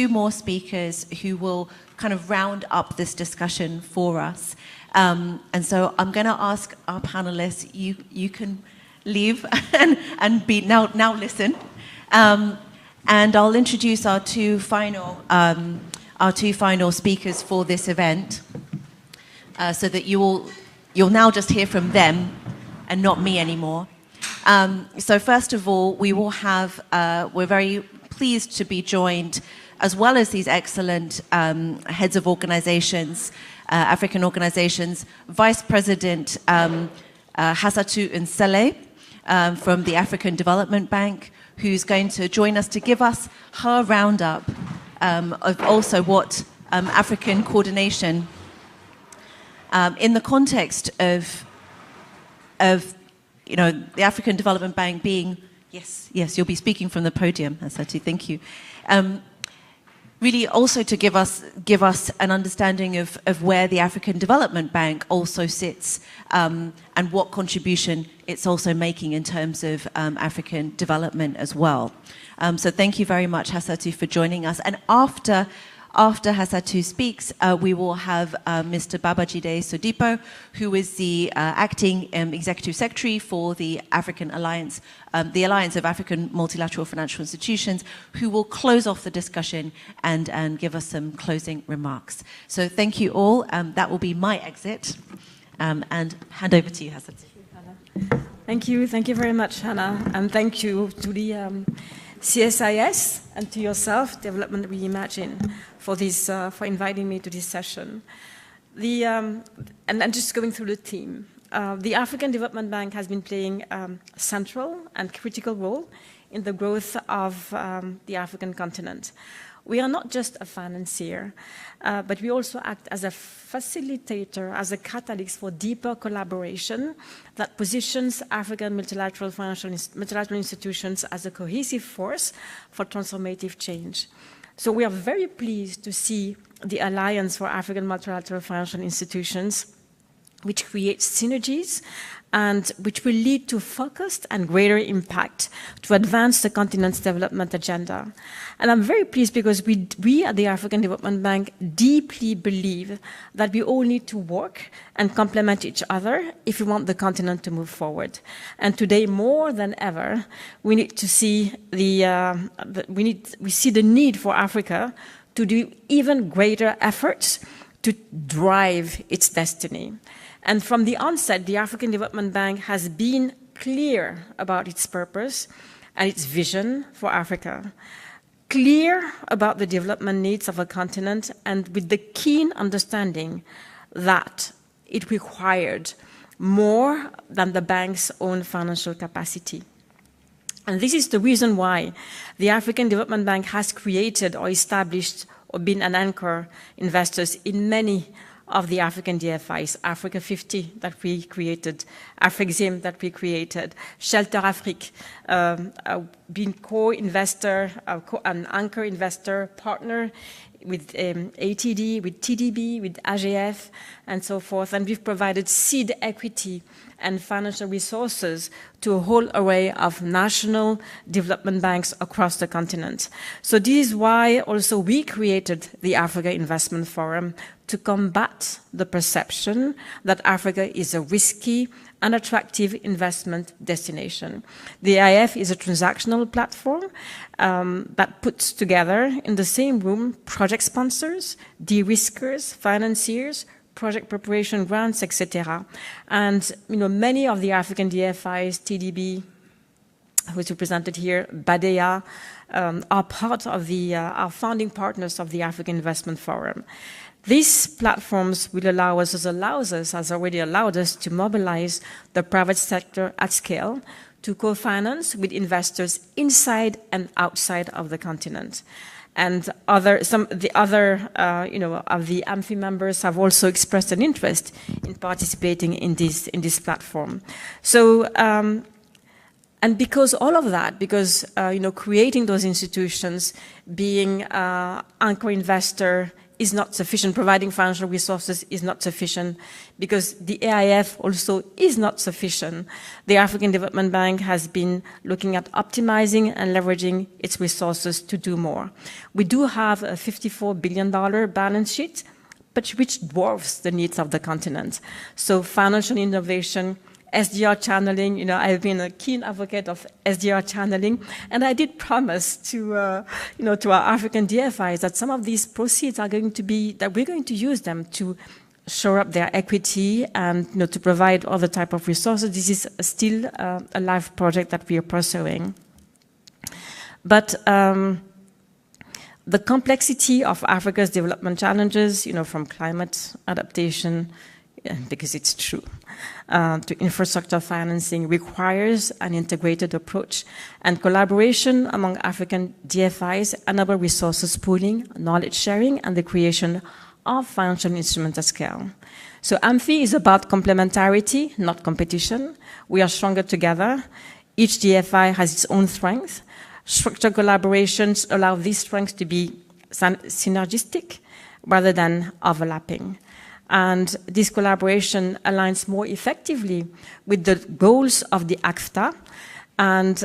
more speakers who will kind of round up this discussion for us. And so I'm going to ask our panelists, you can leave and be now listen. And I'll introduce our two final speakers for this event, so that you'll now just hear from them and not me anymore. So first of all, we will have, we're very pleased to be joined, as well as these excellent heads of organizations, African organizations, Vice President Hassatu Nsele from the African Development Bank, who's going to join us to give us her roundup of also what African coordination in the context of the African Development Bank being, yes, you'll be speaking from the podium, Hassatu, thank you. Really also to give us an understanding of where the African Development Bank also sits, and what contribution it's also making in terms of African development as well. So thank you very much, Hassatu, for joining us. And after Hassatu speaks, we will have Mr. Babajide Sodipo, who is the acting executive secretary for the African Alliance, the Alliance of African Multilateral Financial Institutions, who will close off the discussion and give us some closing remarks. So thank you all. That will be my exit. And hand over to you, Hassatu. Thank you very much, Hannah, and thank you to the CSIS and to yourself, Development Reimagined, for inviting me to this session. And just going through the theme. The African Development Bank has been playing a central and critical role in the growth of the African continent. We are not just a financier, but we also act as a facilitator, as a catalyst for deeper collaboration that positions African multilateral institutions as a cohesive force for transformative change. So we are very pleased to see the Alliance for African Multilateral Financial Institutions, which creates synergies and which will lead to focused and greater impact to advance the continent's development agenda. And I'm very pleased because we at the African Development Bank deeply believe that we all need to work and complement each other if we want the continent to move forward. And today, more than ever, we need to see we see the need for Africa to do even greater efforts to drive its destiny. And from the onset, the African Development Bank has been clear about its purpose and its vision for Africa, clear about the development needs of a continent, and with the keen understanding that it required more than the bank's own financial capacity. And this is the reason why the African Development Bank has created or established or been an anchor investors in many of the African DFIs, Africa 50 that we created, AfricZim that we created, Shelter Afrique, being co-investor, an anchor investor partner with ATD, with TDB, with AGF, and so forth. And we've provided seed equity and financial resources to a whole array of national development banks across the continent. So this is why also we created the Africa Investment Forum, to combat the perception that Africa is a risky, unattractive investment destination. The IF is a transactional platform that puts together in the same room project sponsors, de-riskers, financiers, project preparation grants, etc. And many of the African DFIs, TDB, who is represented here, Badea, are part of are founding partners of the African Investment Forum. These platforms will has already allowed us to mobilize the private sector at scale to co-finance with investors inside and outside of the continent. And some of the other of the AAMFI members have also expressed an interest in participating in this platform. So, and because all of that, because creating those institutions, being anchor investor is not sufficient, providing financial resources is not sufficient, because the AIF also is not sufficient. The African Development Bank has been looking at optimizing and leveraging its resources to do more. We do have a $54 billion balance sheet, but which dwarfs the needs of the continent. So financial innovation, SDR channeling, I've been a keen advocate of SDR channeling, and I did promise to our African DFIs that some of these proceeds are going to be, that we're going to use them to shore up their equity and to provide other type of resources. This is still a live project that we are pursuing. But the complexity of Africa's development challenges, from climate adaptation, because it's true, to infrastructure financing requires an integrated approach, and collaboration among African DFIs enable resources pooling, knowledge sharing, and the creation of financial instruments at scale. So AAMFI is about complementarity, not competition. We are stronger together. Each DFI has its own strength. Structured collaborations allow these strengths to be synergistic rather than overlapping. And this collaboration aligns more effectively with the goals of the ACFTA, and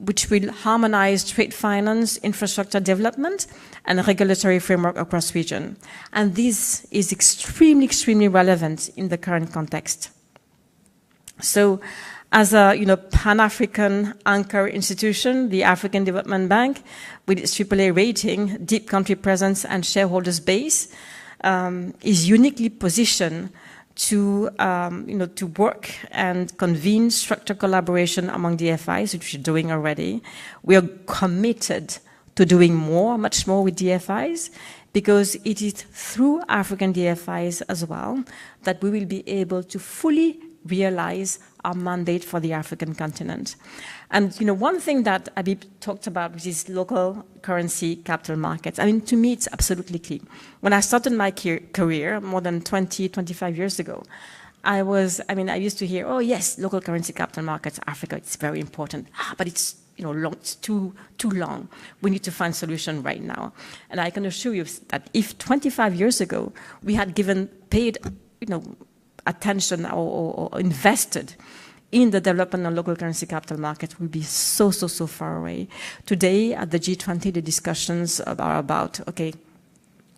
which will harmonize trade finance, infrastructure development, and regulatory framework across region. And this is extremely, extremely relevant in the current context. So, as a Pan-African anchor institution, the African Development Bank, with its AAA rating, deep country presence, and shareholders base, is uniquely positioned to work and convene structured collaboration among DFIs, which we're doing already. We are committed to doing more, much more with DFIs, because it is through African DFIs as well that we will be able to fully realize our mandate for the African continent. And one thing that Abib talked about, which is local currency capital markets, to me it's absolutely key. When I started my career more than 25 years ago, I used to hear, oh yes, local currency capital markets, Africa, it's very important. But it's long, it's too long. We need to find solution right now. And I can assure you that if 25 years ago we had paid attention or invested in the development of local currency capital markets, will be so far away. Today, at the G20, the discussions are about, okay,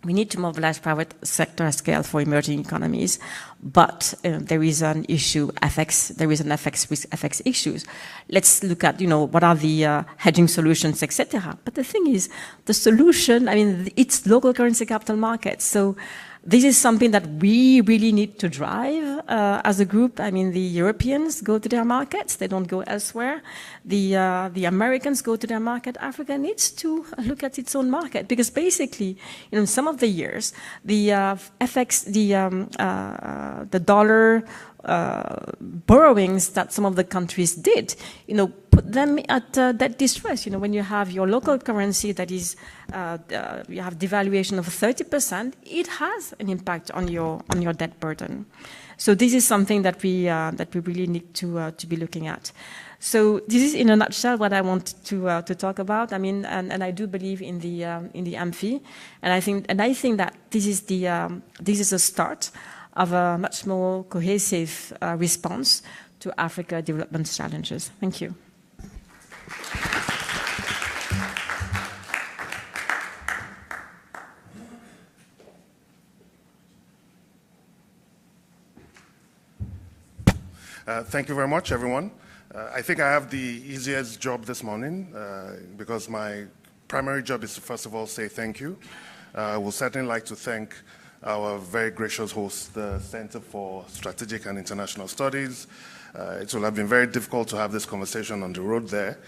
we need to mobilize private sector at scale for emerging economies, but there is an issue, there is an FX issues. Let's look at, what are the hedging solutions, etc. But the thing is, the solution, it's local currency capital markets. So this is something that we really need to drive as a group. The Europeans go to their markets; they don't go elsewhere. The Americans go to their market. Africa needs to look at its own market, because basically, in some of the years, the FX, the dollar borrowings that some of the countries did, put them at debt distress. When you have your local currency that is, you have devaluation of 30%, it has an impact on your debt burden. So this is something that we really need to be looking at. So this is in a nutshell what I want to talk about. And I do believe in the AAMFI, and I think that this is a start of a much more cohesive response to Africa development challenges. Thank you. Thank you very much, everyone. I think I have the easiest job this morning because my primary job is to, first of all, say thank you. I would certainly like to thank our very gracious host, the Center for Strategic and International Studies. It will have been very difficult to have this conversation on the road there.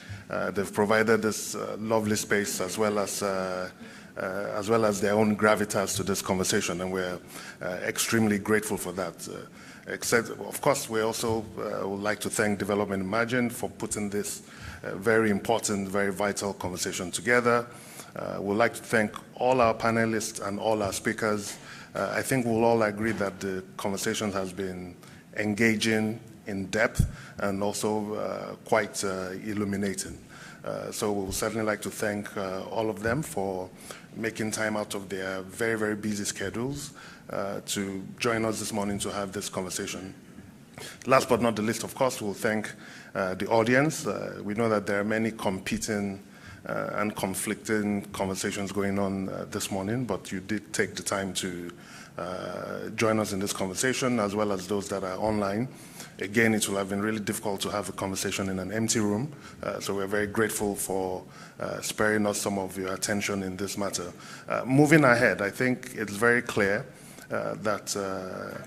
They've provided this lovely space as well as their own gravitas to this conversation, and we're extremely grateful for that. Of course, we also would like to thank Development Reimagined for putting this very important, very vital conversation together. We'd like to thank all our panelists and all our speakers. I think we'll all agree that the conversation has been engaging, in depth, and also quite illuminating. So we would certainly like to thank all of them for making time out of their very, very busy schedules to join us this morning to have this conversation. Last but not the least, of course, we'll thank the audience. We know that there are many competing and conflicting conversations going on this morning, but you did take the time to join us in this conversation, as well as those that are online. Again, it will have been really difficult to have a conversation in an empty room, so we're very grateful for sparing us some of your attention in this matter. Moving ahead, I think it's very clear that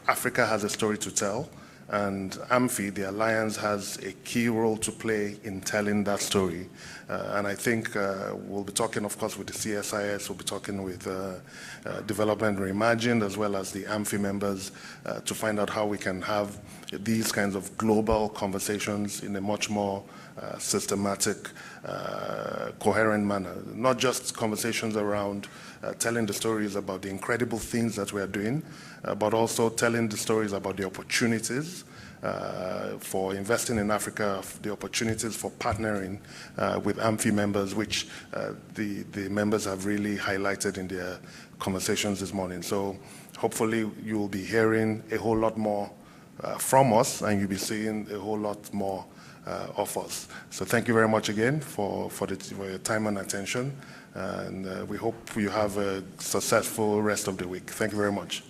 Africa has a story to tell, and AAMFI, the Alliance, has a key role to play in telling that story. And I think we'll be talking, of course, with the CSIS, we'll be talking with Development Reimagined, as well as the AAMFI members, to find out how we can have these kinds of global conversations in a much more systematic, coherent manner. Not just conversations around telling the stories about the incredible things that we are doing, but also telling the stories about the opportunities for investing in Africa, the opportunities for partnering with AAMFI members, which the members have really highlighted in their conversations this morning. So hopefully you will be hearing a whole lot more from us, and you'll be seeing a whole lot more of us. So thank you very much again for your time and attention, and we hope you have a successful rest of the week. Thank you very much.